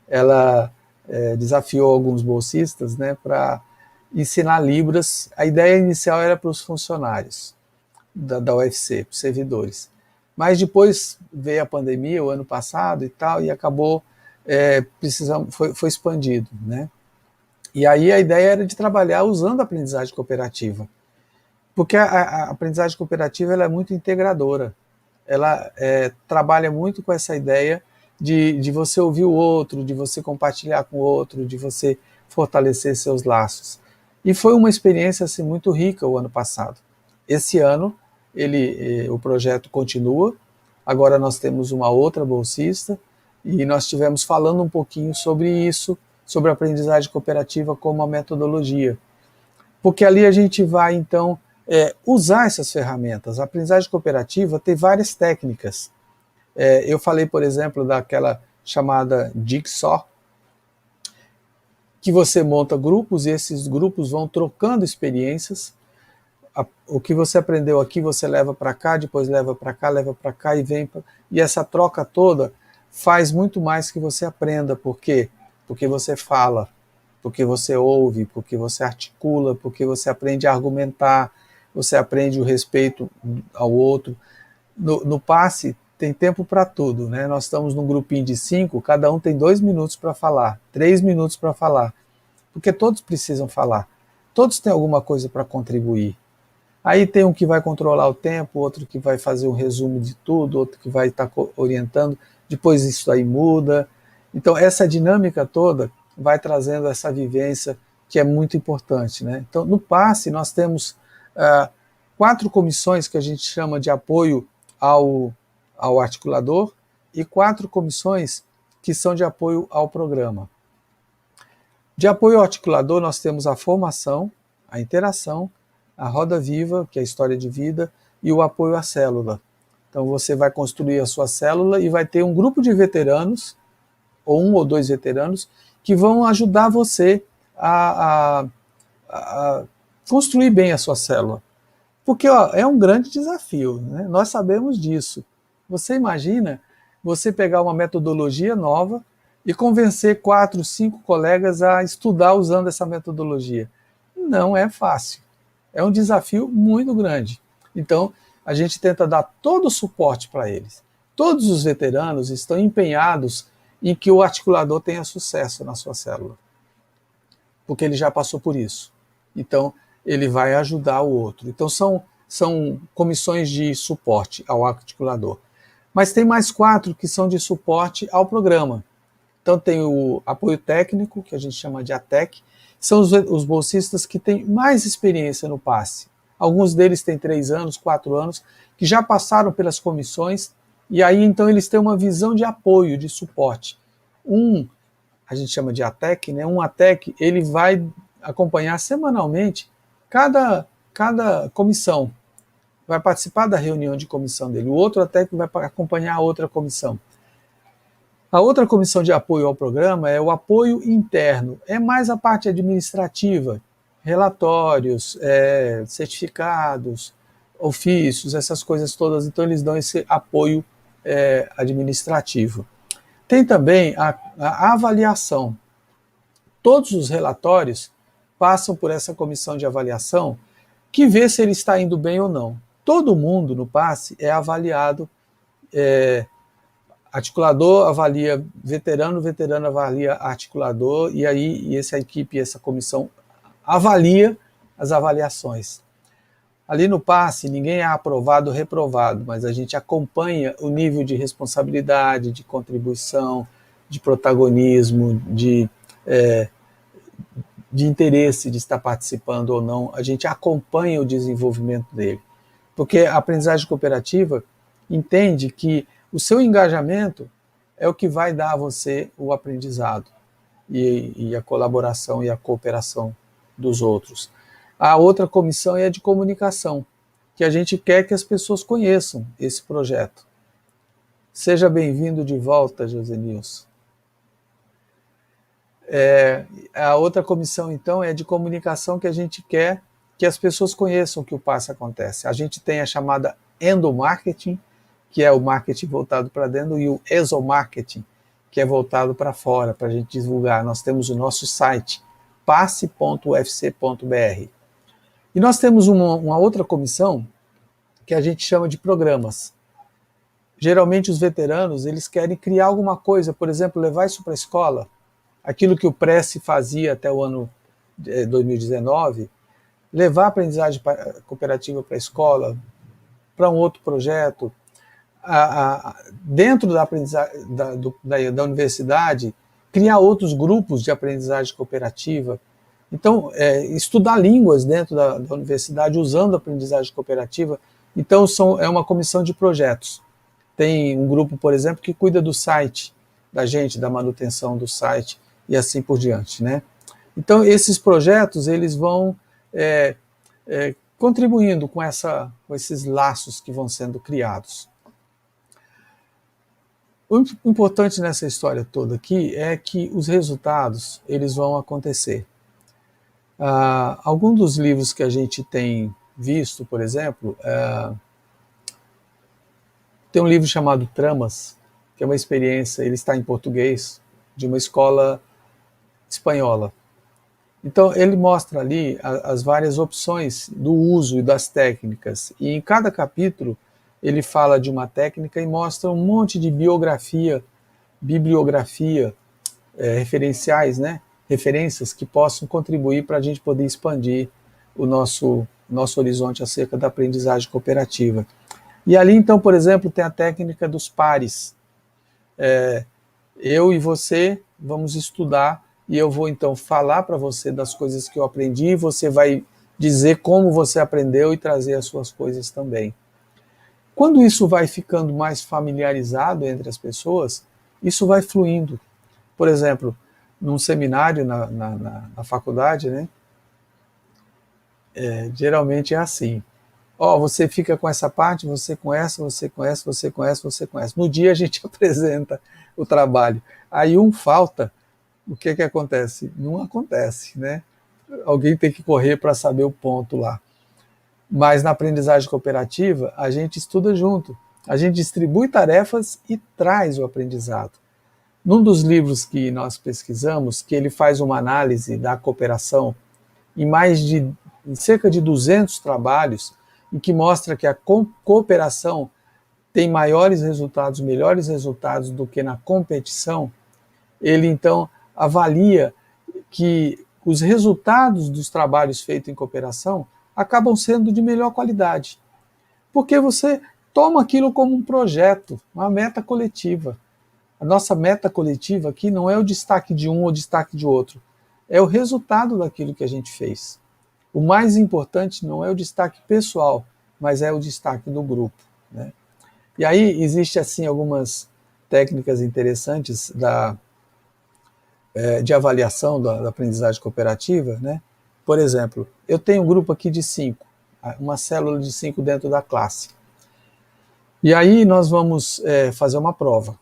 ela desafiou alguns bolsistas, né, para ensinar Libras. A ideia inicial era para os funcionários da UFC, para os servidores. Mas depois veio a pandemia, o ano passado e tal, e acabou foi expandido, né? E aí a ideia era de trabalhar usando a aprendizagem cooperativa, porque a aprendizagem cooperativa ela é muito integradora, ela trabalha muito com essa ideia de você ouvir o outro, de você compartilhar com o outro, de você fortalecer seus laços. E foi uma experiência assim, muito rica o ano passado. Esse ano o projeto continua, agora nós temos uma outra bolsista e nós estivemos falando um pouquinho sobre isso, sobre a aprendizagem cooperativa como uma metodologia. Porque ali a gente vai, então, usar essas ferramentas. A aprendizagem cooperativa tem várias técnicas. Eu falei, por exemplo, daquela chamada Jigsaw, que você monta grupos e esses grupos vão trocando experiências. O que você aprendeu aqui, você leva para cá, depois leva para cá e vem. E essa troca toda faz muito mais que você aprenda. Por quê? Porque você fala, porque você ouve, porque você articula, porque você aprende a argumentar, você aprende o respeito ao outro. No passe tem tempo para tudo, né? Nós estamos num grupinho de 5, cada um tem 2 minutos para falar, 3 minutos para falar, porque todos precisam falar, todos têm alguma coisa para contribuir. Aí tem um que vai controlar o tempo, outro que vai fazer um resumo de tudo, outro que vai estar orientando, depois isso aí muda. Então essa dinâmica toda vai trazendo essa vivência que é muito importante, né? Então no passe nós temos 4 comissões que a gente chama de apoio ao articulador e 4 comissões que são de apoio ao programa. De apoio ao articulador nós temos a formação, a interação, a roda viva, que é a história de vida, e o apoio à célula. Então você vai construir a sua célula e vai ter um grupo de veteranos, ou 1 ou 2 veteranos, que vão ajudar você a construir bem a sua célula. Porque é um grande desafio, né? Nós sabemos disso. Você imagina você pegar uma metodologia nova e convencer 4, 5 colegas a estudar usando essa metodologia. Não é fácil. É um desafio muito grande. Então, a gente tenta dar todo o suporte para eles. Todos os veteranos estão empenhados em que o articulador tenha sucesso na sua célula, porque ele já passou por isso. Então, ele vai ajudar o outro. Então, são comissões de suporte ao articulador. Mas tem mais 4 que são de suporte ao programa. Então, tem o apoio técnico, que a gente chama de ATEC, são os bolsistas que têm mais experiência no passe. Alguns deles têm 3 anos, 4 anos, que já passaram pelas comissões, e aí então eles têm uma visão de apoio, de suporte. A gente chama de ATEC, né? Um ATEC, ele vai acompanhar semanalmente cada comissão, vai participar da reunião de comissão dele. O outro ATEC vai acompanhar a outra comissão. A outra comissão de apoio ao programa é o apoio interno, é mais a parte administrativa, relatórios, certificados, ofícios, essas coisas todas, então eles dão esse apoio administrativo. Tem também a avaliação. Todos os relatórios passam por essa comissão de avaliação que vê se ele está indo bem ou não. Todo mundo no passe é avaliado, articulador avalia veterano, veterano avalia articulador, e aí essa equipe, essa comissão avalia as avaliações. Ali no passe, ninguém é aprovado ou reprovado, mas a gente acompanha o nível de responsabilidade, de contribuição, de protagonismo, de interesse de estar participando ou não. A gente acompanha o desenvolvimento dele. Porque a aprendizagem cooperativa entende que o seu engajamento é o que vai dar a você o aprendizado e a colaboração e a cooperação dos outros. A outra comissão é a de comunicação, que a gente quer que as pessoas conheçam esse projeto. Seja bem-vindo de volta, José Nilson. A outra comissão, então, é de comunicação, que a gente quer que as pessoas conheçam que o passe acontece. A gente tem a chamada endomarketing, que é o marketing voltado para dentro, e o exomarketing, que é voltado para fora, para a gente divulgar. Nós temos o nosso site, passe.ufc.br. E nós temos uma outra comissão que a gente chama de programas. Geralmente os veteranos, eles querem criar alguma coisa, por exemplo, levar isso para a escola, aquilo que o Prece fazia até o ano 2019, levar a aprendizagem cooperativa para a escola, para um outro projeto, dentro da aprendizagem da universidade, criar outros grupos de aprendizagem cooperativa. Então, estudar línguas dentro da universidade usando a aprendizagem cooperativa. Então, é uma comissão de projetos. Tem um grupo, por exemplo, que cuida do site da gente, da manutenção do site e assim por diante, né? Então, esses projetos, eles vão contribuindo com esses laços que vão sendo criados. O importante nessa história toda aqui é que os resultados, eles vão acontecer. Alguns dos livros que a gente tem visto, por exemplo, tem um livro chamado Tramas, que é uma experiência, ele está em português, de uma escola espanhola. Então, ele mostra ali as várias opções do uso e das técnicas. E em cada capítulo, ele fala de uma técnica e mostra um monte de bibliografia, referenciais, né? Referências que possam contribuir para a gente poder expandir o nosso horizonte acerca da aprendizagem cooperativa. E ali, então, por exemplo, tem a técnica dos pares. Eu e você vamos estudar e eu vou, então, falar para você das coisas que eu aprendi, você vai dizer como você aprendeu e trazer as suas coisas também. Quando isso vai ficando mais familiarizado entre as pessoas, isso vai fluindo. Por exemplo, num seminário na faculdade, né? Geralmente é assim. Você fica com essa parte, você conhece. No dia a gente apresenta o trabalho. Aí um falta, o que acontece? Não acontece, né? Alguém tem que correr para saber o ponto lá. Mas na aprendizagem cooperativa, a gente estuda junto. A gente distribui tarefas e traz o aprendizado. Num dos livros que nós pesquisamos, que ele faz uma análise da cooperação em cerca de 200 trabalhos, e que mostra que a cooperação tem melhores resultados do que na competição, ele então avalia que os resultados dos trabalhos feitos em cooperação acabam sendo de melhor qualidade, porque você toma aquilo como um projeto, uma meta coletiva. A nossa meta coletiva aqui não é o destaque de um ou o destaque de outro, é o resultado daquilo que a gente fez. O mais importante não é o destaque pessoal, mas é o destaque do grupo, né? E aí existe assim algumas técnicas interessantes de avaliação da aprendizagem cooperativa, né? Por exemplo, eu tenho um grupo aqui de 5, uma célula de 5 dentro da classe. E aí nós vamos fazer uma prova.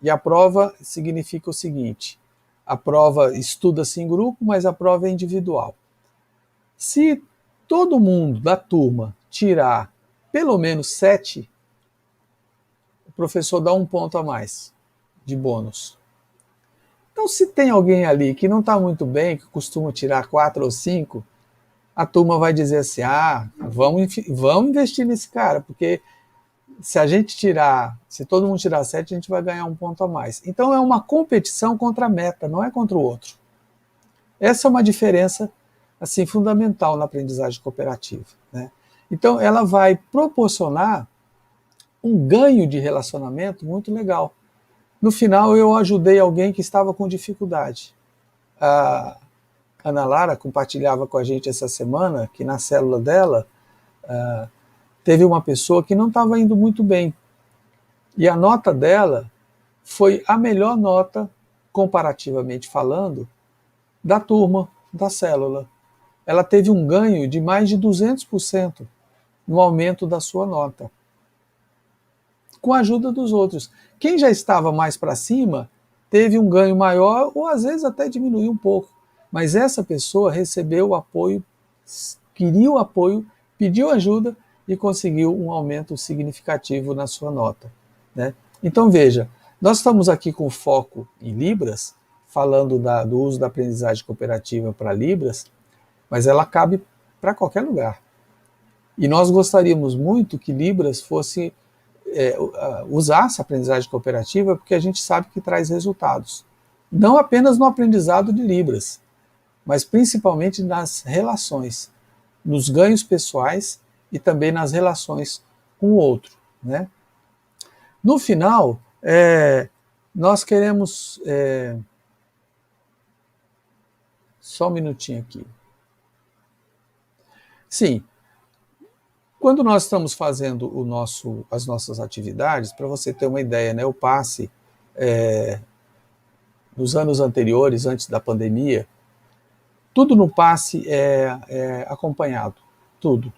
E a prova significa o seguinte: a prova estuda-se em grupo, mas a prova é individual. Se todo mundo da turma tirar pelo menos 7, o professor dá 1 ponto a mais de bônus. Então, se tem alguém ali que não está muito bem, que costuma tirar 4 ou 5, a turma vai dizer assim: vamos investir nesse cara, porque se todo mundo tirar 7, a gente vai ganhar 1 ponto a mais. Então é uma competição contra a meta, não é contra o outro. Essa é uma diferença assim fundamental na aprendizagem cooperativa, né? Então ela vai proporcionar um ganho de relacionamento muito legal. No final eu ajudei alguém que estava com dificuldade. A Ana Lara compartilhava com a gente essa semana que na célula dela teve uma pessoa que não estava indo muito bem. E a nota dela foi a melhor nota, comparativamente falando, da turma, da célula. Ela teve um ganho de mais de 200% no aumento da sua nota, com a ajuda dos outros. Quem já estava mais para cima teve um ganho maior, ou às vezes até diminuiu um pouco. Mas essa pessoa recebeu o apoio, queria o apoio, pediu ajuda e conseguiu um aumento significativo na sua nota, né? Então veja, nós estamos aqui com foco em Libras, falando do uso da aprendizagem cooperativa para Libras, mas ela cabe para qualquer lugar. E nós gostaríamos muito que Libras fosse usasse a aprendizagem cooperativa, porque a gente sabe que traz resultados. Não apenas no aprendizado de Libras, mas principalmente nas relações, nos ganhos pessoais e também nas relações com o outro, né? No final, nós queremos... só um minutinho aqui. Sim, quando nós estamos fazendo as nossas atividades, para você ter uma ideia, né, o passe, nos anos anteriores, antes da pandemia, tudo no passe é acompanhado, tudo.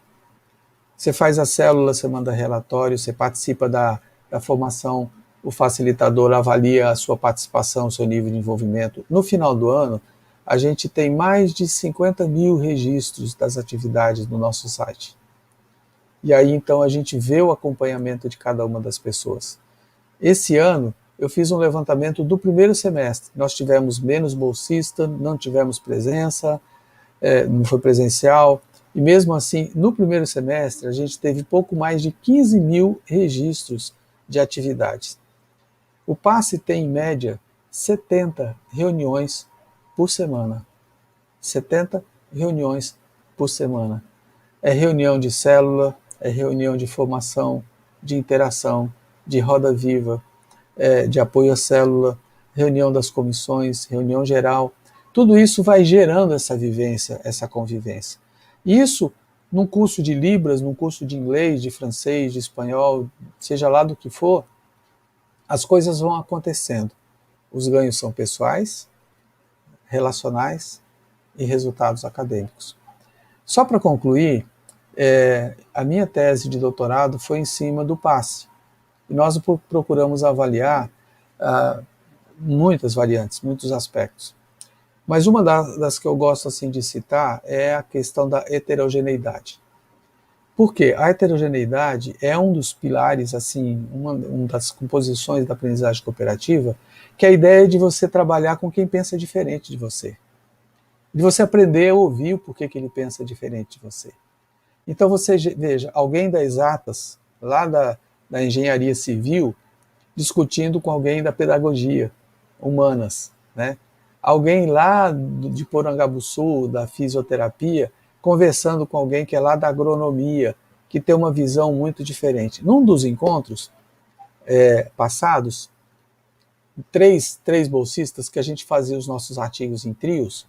Você faz a célula, você manda relatório, você participa da formação, o facilitador avalia a sua participação, o seu nível de envolvimento. No final do ano, a gente tem mais de 50 mil registros das atividades no nosso site. E aí, então, a gente vê o acompanhamento de cada uma das pessoas. Esse ano, eu fiz um levantamento do primeiro semestre. Nós tivemos menos bolsista, não tivemos presença, não foi presencial. E mesmo assim, no primeiro semestre, a gente teve pouco mais de 15 mil registros de atividades. O passe tem, em média, 70 reuniões por semana. 70 reuniões por semana. É reunião de célula, é reunião de formação, de interação, de roda viva, de apoio à célula, reunião das comissões, reunião geral. Tudo isso vai gerando essa vivência, essa convivência. Isso, num curso de Libras, num curso de inglês, de francês, de espanhol, seja lá do que for, as coisas vão acontecendo. Os ganhos são pessoais, relacionais e resultados acadêmicos. Só para concluir, a minha tese de doutorado foi em cima do passe. E nós procuramos avaliar muitas variantes, muitos aspectos. Mas uma das que eu gosto assim, de citar é a questão da heterogeneidade. Por quê? A heterogeneidade é um dos pilares, assim, uma das composições da aprendizagem cooperativa, que é a ideia de você trabalhar com quem pensa diferente de você. De você aprender a ouvir o porquê que ele pensa diferente de você. Então você veja, alguém das exatas, lá da engenharia civil, discutindo com alguém da pedagogia, humanas, né? Alguém lá de Porangabuçu, da fisioterapia, conversando com alguém que é lá da agronomia, que tem uma visão muito diferente. Num dos encontros passados, três bolsistas, que a gente fazia os nossos artigos em trios,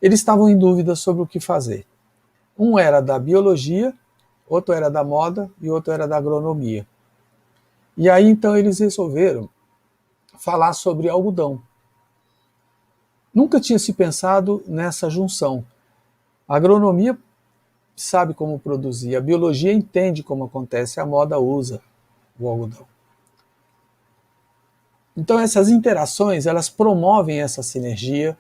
eles estavam em dúvida sobre o que fazer. Um era da biologia, outro era da moda e outro era da agronomia. E aí, então, eles resolveram falar sobre algodão. Nunca tinha se pensado nessa junção. A agronomia sabe como produzir, a biologia entende como acontece, a moda usa o algodão. Então, essas interações, elas promovem essa sinergia,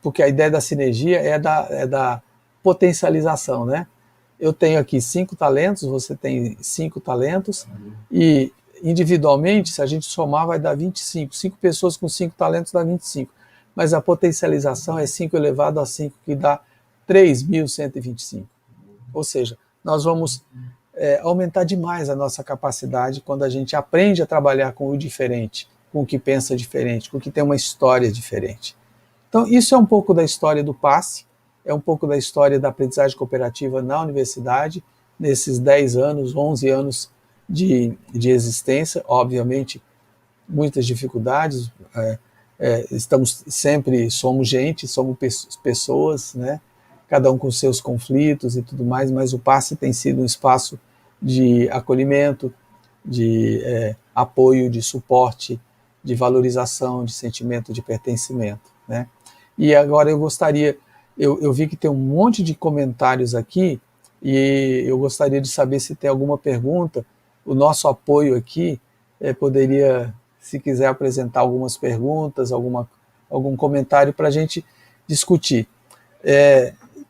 porque a ideia da sinergia é da potencialização, né? Eu tenho aqui 5 talentos, você tem 5 talentos, e individualmente, se a gente somar, vai dar 25. 5 pessoas com 5 talentos dá 25. Mas a potencialização é 5 elevado a 5, que dá 3.125. Ou seja, nós vamos aumentar demais a nossa capacidade quando a gente aprende a trabalhar com o diferente, com o que pensa diferente, com o que tem uma história diferente. Então, isso é um pouco da história do passe, é um pouco da história da aprendizagem cooperativa na universidade, nesses 10 anos, 11 anos de existência, obviamente, muitas dificuldades, somos gente, somos pessoas, né? Cada um com seus conflitos e tudo mais, mas o passe tem sido um espaço de acolhimento, de apoio, de suporte, de valorização, de sentimento de pertencimento, né? E agora eu gostaria, eu vi que tem um monte de comentários aqui, e eu gostaria de saber se tem alguma pergunta. O nosso apoio aqui poderia, se quiser apresentar algumas perguntas, algum comentário para a gente discutir.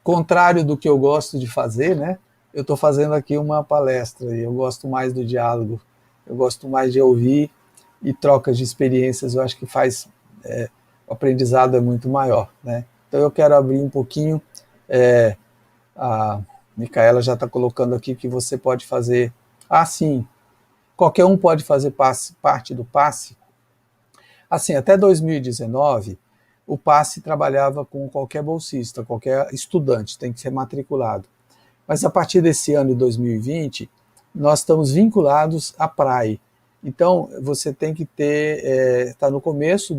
Contrário do que eu gosto de fazer, né? eu estou fazendo aqui uma palestra e eu gosto mais do diálogo, eu gosto mais de ouvir e trocas de experiências, eu acho que faz, o aprendizado é muito maior, né? Então eu quero abrir um pouquinho, a Micaela já está colocando aqui que você pode fazer, sim, qualquer um pode fazer parte do PASSE. Assim, até 2019, o PASSE trabalhava com qualquer bolsista, qualquer estudante, tem que ser matriculado. Mas a partir desse ano de 2020, nós estamos vinculados à PRAE. Então, você tem que ter, está no começo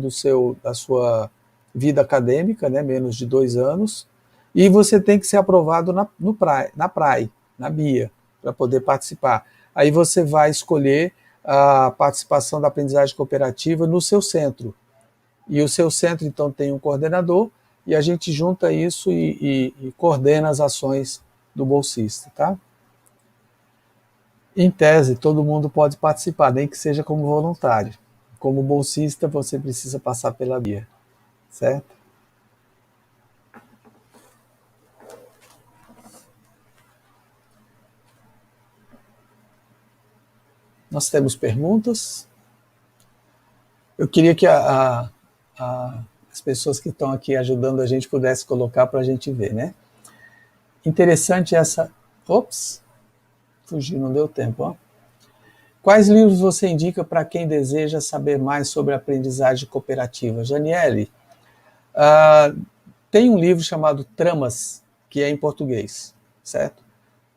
da sua vida acadêmica, né, menos de 2 anos, e você tem que ser aprovado na PRAE, na BIA, para poder participar. Aí você vai escolher a participação da aprendizagem cooperativa no seu centro. E o seu centro, então, tem um coordenador, e a gente junta isso e coordena as ações do bolsista, tá? Em tese, todo mundo pode participar, nem que seja como voluntário. Como bolsista, você precisa passar pela BIA, certo? Nós temos perguntas. Eu queria que as pessoas que estão aqui ajudando a gente pudessem colocar para a gente ver, né? Interessante essa... Ops! Fugiu, não deu tempo, ó. Quais livros você indica para quem deseja saber mais sobre aprendizagem cooperativa? Janiele, tem um livro chamado Tramas, que é em português, certo?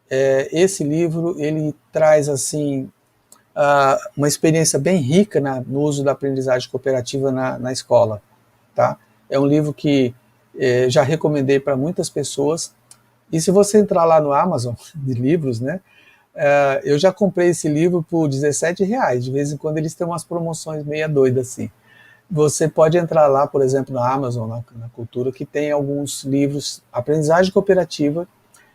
Esse livro, ele traz, assim, uma experiência bem rica no uso da aprendizagem cooperativa na escola, tá? É um livro que já recomendei para muitas pessoas, e se você entrar lá no Amazon de livros, né, eu já comprei esse livro por R$17, de vez em quando eles têm umas promoções meia doidas assim. Você pode entrar lá, por exemplo, na Amazon, na Cultura, que tem alguns livros, aprendizagem cooperativa,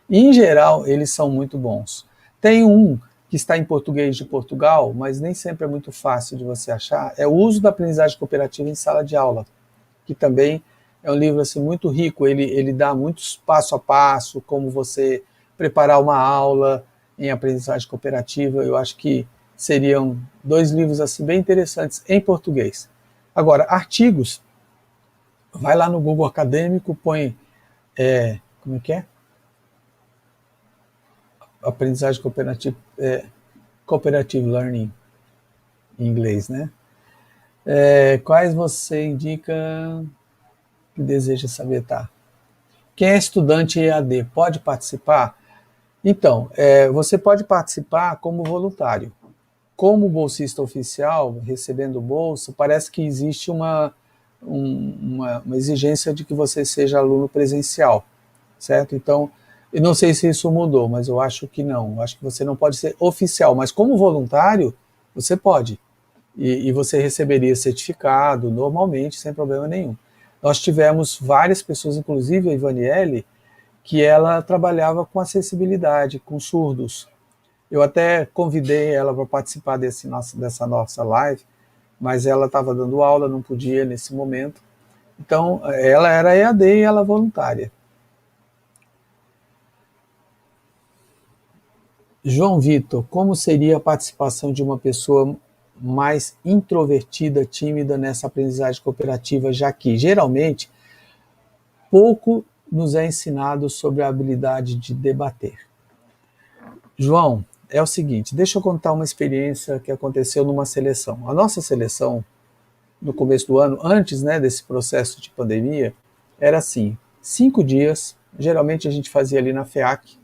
e em geral eles são muito bons. Tem um que está em português de Portugal, mas nem sempre é muito fácil de você achar, é o uso da aprendizagem cooperativa em sala de aula, que também é um livro assim, muito rico, ele dá muitos passo a passo, como você preparar uma aula em aprendizagem cooperativa. Eu acho que seriam 2 livros assim, bem interessantes em português. Agora, artigos, vai lá no Google Acadêmico, põe, como é que é? Aprendizagem cooperativa, Cooperative Learning, em inglês, né? Quais você indica que deseja saber, tá? Quem é estudante EAD pode participar? Então, você pode participar como voluntário. Como bolsista oficial, recebendo bolsa, parece que existe uma exigência de que você seja aluno presencial, certo? Então, eu não sei se isso mudou, mas eu acho que não. Eu acho que você não pode ser oficial, mas como voluntário, você pode. E você receberia certificado normalmente, sem problema nenhum. Nós tivemos várias pessoas, inclusive a Ivaniele, que ela trabalhava com acessibilidade, com surdos. Eu até convidei ela para participar dessa nossa live, mas ela estava dando aula, não podia nesse momento. Então, ela era EAD e ela voluntária. João Vitor, como seria a participação de uma pessoa mais introvertida, tímida nessa aprendizagem cooperativa, já que, geralmente, pouco nos é ensinado sobre a habilidade de debater? João, é o seguinte, deixa eu contar uma experiência que aconteceu numa seleção. A nossa seleção, no começo do ano, antes, né, desse processo de pandemia, era assim, 5 dias, geralmente a gente fazia ali na FEAC,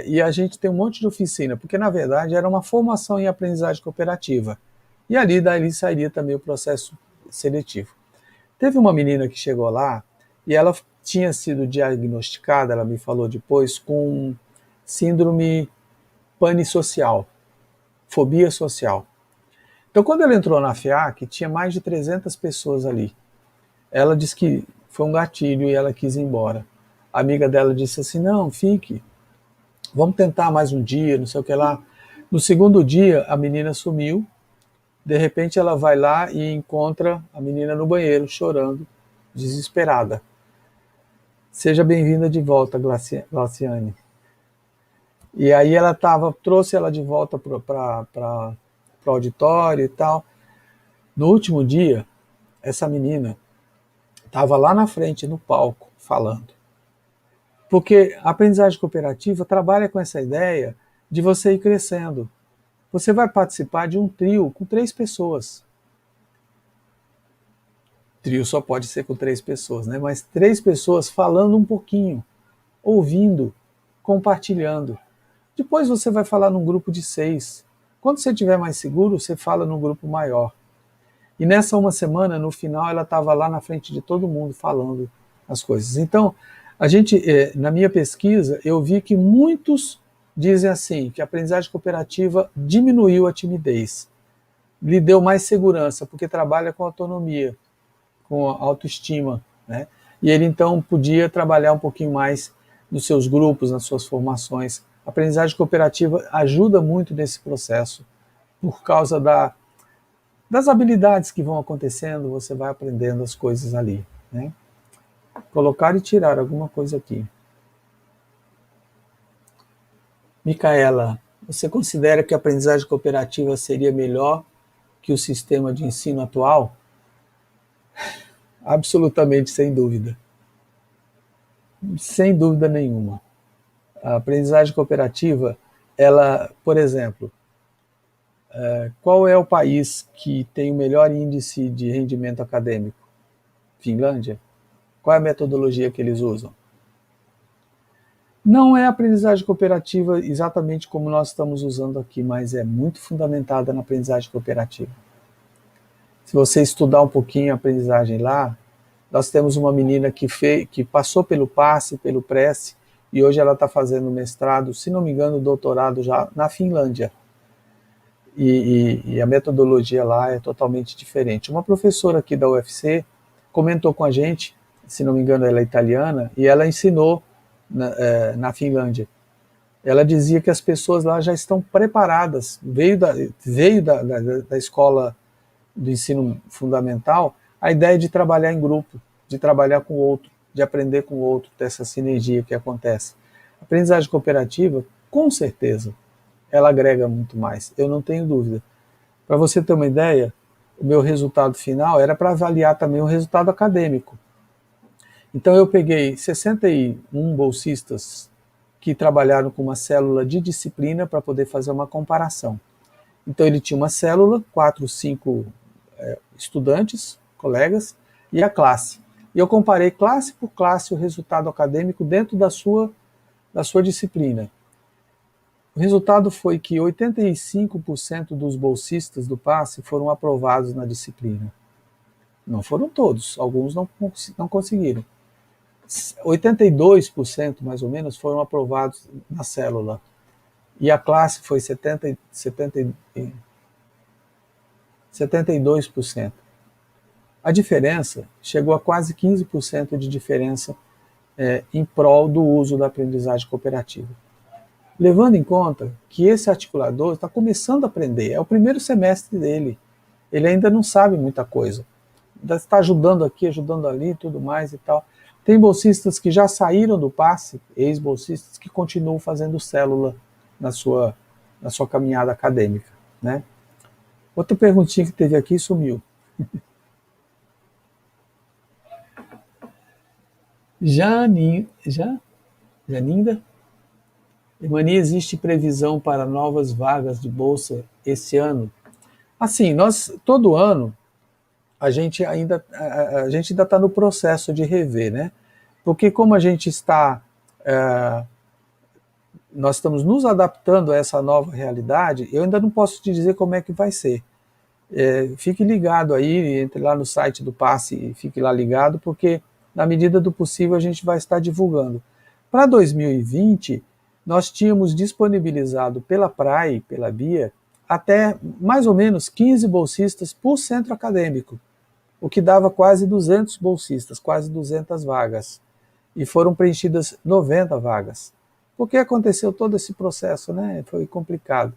e a gente tem um monte de oficina, porque na verdade era uma formação em aprendizagem cooperativa. E ali daí sairia também o processo seletivo. Teve uma menina que chegou lá e ela tinha sido diagnosticada, ela me falou depois, com síndrome panissocial, fobia social. Então, quando ela entrou na FEAC, tinha mais de 300 pessoas ali. Ela disse que foi um gatilho e ela quis ir embora. A amiga dela disse assim, não, fique, vamos tentar mais um dia, não sei o que lá. No segundo dia, a menina sumiu, de repente ela vai lá e encontra a menina no banheiro, chorando, desesperada. Seja bem-vinda de volta, Glaciane. E aí ela trouxe ela de volta para o auditório e tal. No último dia, essa menina estava lá na frente, no palco, falando. Porque a aprendizagem cooperativa trabalha com essa ideia de você ir crescendo. Você vai participar de um trio com 3 pessoas. Trio só pode ser com 3 pessoas, né? Mas 3 pessoas falando um pouquinho, ouvindo, compartilhando. Depois você vai falar num grupo de 6. Quando você estiver mais seguro, você fala num grupo maior. E nessa uma semana, no final, ela estava lá na frente de todo mundo falando as coisas. Então, na minha pesquisa, eu vi que muitos dizem assim, que a aprendizagem cooperativa diminuiu a timidez, lhe deu mais segurança, porque trabalha com autonomia, com autoestima, né? E ele então podia trabalhar um pouquinho mais nos seus grupos, nas suas formações. A aprendizagem cooperativa ajuda muito nesse processo, por causa das habilidades que vão acontecendo, você vai aprendendo as coisas ali, né? Colocar e tirar alguma coisa aqui. Micaela, você considera que a aprendizagem cooperativa seria melhor que o sistema de ensino atual? Absolutamente, sem dúvida. Sem dúvida nenhuma. A aprendizagem cooperativa, ela, por exemplo, qual é o país que tem o melhor índice de rendimento acadêmico? Finlândia? Qual é a metodologia que eles usam? Não é a aprendizagem cooperativa exatamente como nós estamos usando aqui, mas é muito fundamentada na aprendizagem cooperativa. Se você estudar um pouquinho a aprendizagem lá, nós temos uma menina que passou pelo PASSE, pelo PRESSE, e hoje ela está fazendo mestrado, se não me engano, doutorado já na Finlândia. E a metodologia lá é totalmente diferente. Uma professora aqui da UFC comentou com a gente, se não me engano ela é italiana, e ela ensinou na Finlândia. Ela dizia que as pessoas lá já estão preparadas, veio da escola do ensino fundamental, a ideia de trabalhar em grupo, de trabalhar com o outro, de aprender com o outro, dessa sinergia que acontece. A aprendizagem cooperativa, com certeza, ela agrega muito mais, eu não tenho dúvida. Para você ter uma ideia, o meu resultado final era para avaliar também o resultado acadêmico. Então eu peguei 61 bolsistas que trabalharam com uma célula de disciplina para poder fazer uma comparação. Então ele tinha uma célula, 4, 5 estudantes, colegas, e a classe. E eu comparei classe por classe o resultado acadêmico dentro da sua disciplina. O resultado foi que 85% dos bolsistas do PASSE foram aprovados na disciplina. Não foram todos, alguns não conseguiram. 82% mais ou menos foram aprovados na célula. E a classe foi 72%. A diferença chegou a quase 15% de diferença em prol do uso da aprendizagem cooperativa. Levando em conta que esse articulador está começando a aprender, é o primeiro semestre dele, ele ainda não sabe muita coisa, ainda está ajudando aqui, ajudando ali, tudo mais e tal. Tem bolsistas que já saíram do PASSE, ex-bolsistas, que continuam fazendo célula na sua caminhada acadêmica, né? Outra perguntinha que teve aqui sumiu. Janinda? Emani, existe previsão para novas vagas de bolsa esse ano? Assim, todo ano, a gente ainda está no processo de rever, né? Porque como nós estamos nos adaptando a essa nova realidade, eu ainda não posso te dizer como é que vai ser. Fique ligado aí, entre lá no site do PASSE e fique lá ligado, porque na medida do possível a gente vai estar divulgando. Para 2020, nós tínhamos disponibilizado pela PRAE, pela BIA, até mais ou menos 15 bolsistas por centro acadêmico, o que dava quase 200 bolsistas, quase 200 vagas. E foram preenchidas 90 vagas. Porque aconteceu todo esse processo, né? Foi complicado.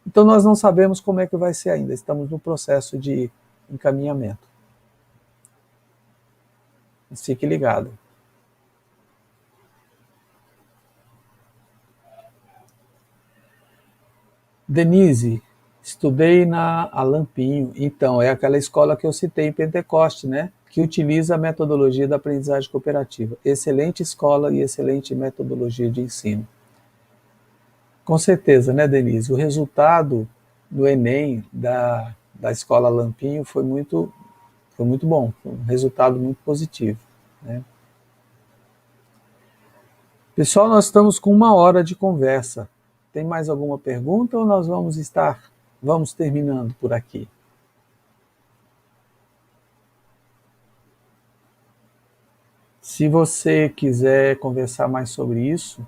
Então nós não sabemos como é que vai ser ainda, estamos no processo de encaminhamento. Fique ligado. Denise, estudei na Alan Pinho. Então, é aquela escola que eu citei em Pentecoste, né? Que utiliza a metodologia da aprendizagem cooperativa. Excelente escola e excelente metodologia de ensino. Com certeza, né, Denise? O resultado do Enem da escola Alan Pinho foi muito bom, foi um resultado muito positivo, né? Pessoal, nós estamos com 1 hora de conversa. Tem mais alguma pergunta ou nós vamos terminando por aqui? Se você quiser conversar mais sobre isso,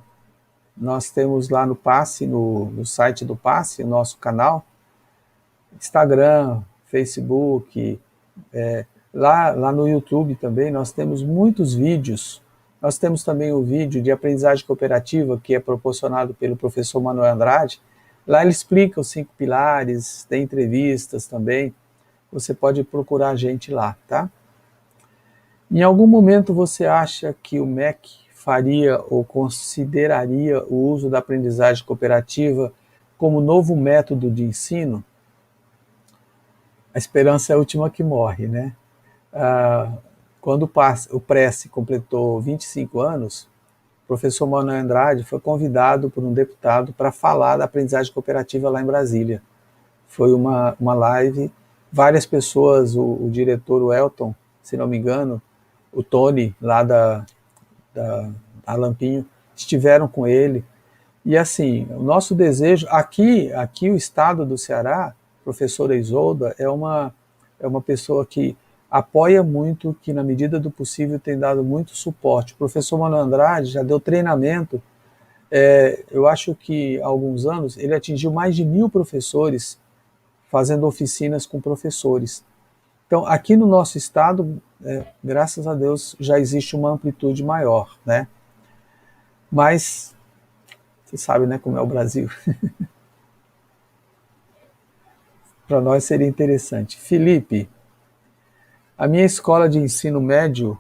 nós temos lá no Passe, no site do Passe, o nosso canal, Instagram, Facebook, lá no YouTube também, nós temos muitos vídeos. Nós temos também o vídeo de aprendizagem cooperativa, que é proporcionado pelo professor Manuel Andrade. Lá ele explica os 5 pilares, tem entrevistas também. Você pode procurar a gente lá, tá? Em algum momento você acha que o MEC faria ou consideraria o uso da aprendizagem cooperativa como novo método de ensino? A esperança é a última que morre, né? Quando o Prece completou 25 anos, o professor Manuel Andrade foi convidado por um deputado para falar da aprendizagem cooperativa lá em Brasília. Foi uma live, várias pessoas, o diretor, o Elton, se não me engano, o Tony, lá da Lampinho, estiveram com ele. E assim, o nosso desejo, aqui o estado do Ceará, professora Isolda, é uma pessoa que apoia muito, que na medida do possível tem dado muito suporte. O professor Manuel Andrade já deu treinamento, eu acho que há alguns anos ele atingiu mais de 1.000 professores fazendo oficinas com professores. Então, aqui no nosso estado, graças a Deus, já existe uma amplitude maior, né? Mas, você sabe, né, como é o Brasil. Para nós seria interessante. Felipe, a minha escola de ensino médio,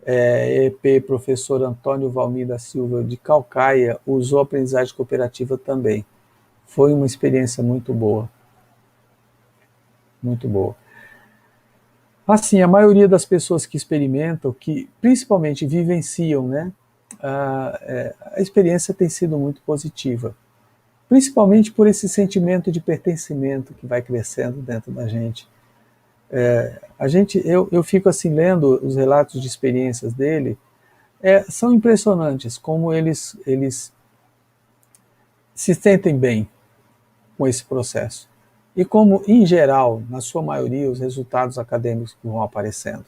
EP Professor Antônio Valmir da Silva de Calcaia, usou aprendizagem cooperativa também. Foi uma experiência muito boa. Muito boa. Assim, a maioria das pessoas que experimentam, que principalmente vivenciam, né, a experiência tem sido muito positiva. Principalmente por esse sentimento de pertencimento que vai crescendo dentro da gente. Eu fico assim lendo os relatos de experiências dele, são impressionantes como eles se sentem bem com esse processo. E como, em geral, na sua maioria, os resultados acadêmicos vão aparecendo.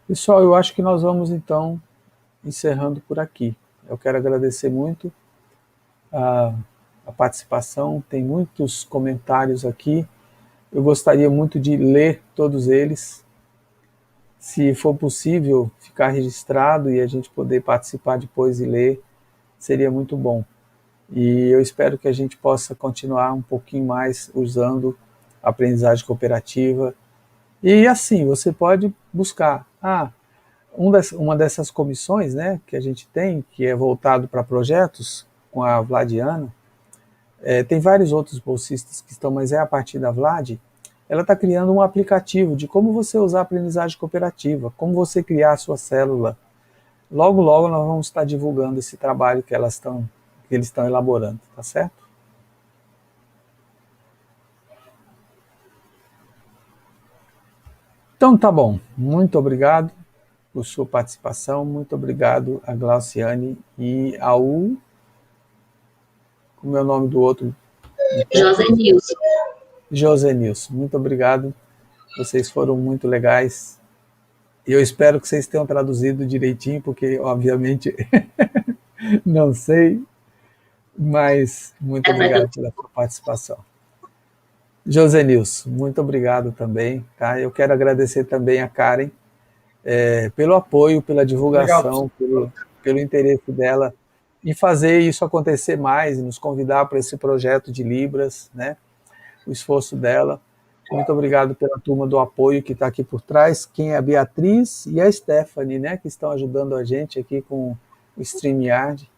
Pessoal, eu acho que nós vamos, então, encerrando por aqui. Eu quero agradecer muito a participação, tem muitos comentários aqui. Eu gostaria muito de ler todos eles. Se for possível ficar registrado e a gente poder participar depois e ler, seria muito bom. E eu espero que a gente possa continuar um pouquinho mais usando a aprendizagem cooperativa. E assim, você pode buscar. Uma dessas comissões, né, que a gente tem, que é voltado para projetos, com a Vladiana, tem vários outros bolsistas que estão, mas é a partir da Vlad, ela está criando um aplicativo de como você usar a aprendizagem cooperativa, como você criar a sua célula. Logo, logo nós vamos estar divulgando esse trabalho que eles estão elaborando, tá certo? Então tá bom, muito obrigado por sua participação, muito obrigado a Glauciane e ao... Como é o nome do outro? José Nilson. José Nilson, muito obrigado, vocês foram muito legais. E eu espero que vocês tenham traduzido direitinho, porque, obviamente, não sei, mas muito obrigado pela sua participação. José Nilson, muito obrigado também. Tá? Eu quero agradecer também a Karen pelo apoio, pela divulgação, pelo interesse dela em fazer isso acontecer mais, e nos convidar para esse projeto de Libras, né? O esforço dela. Muito obrigado pela turma do apoio que está aqui por trás, quem é a Beatriz e a Stephanie, né, que estão ajudando a gente aqui com o StreamYard.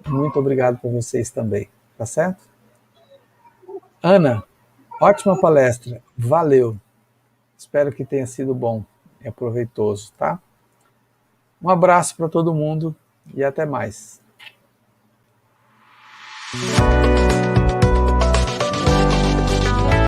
Muito obrigado por vocês também, tá certo? Ana, ótima palestra, valeu. Espero que tenha sido bom e proveitoso, tá? Um abraço para todo mundo e até mais.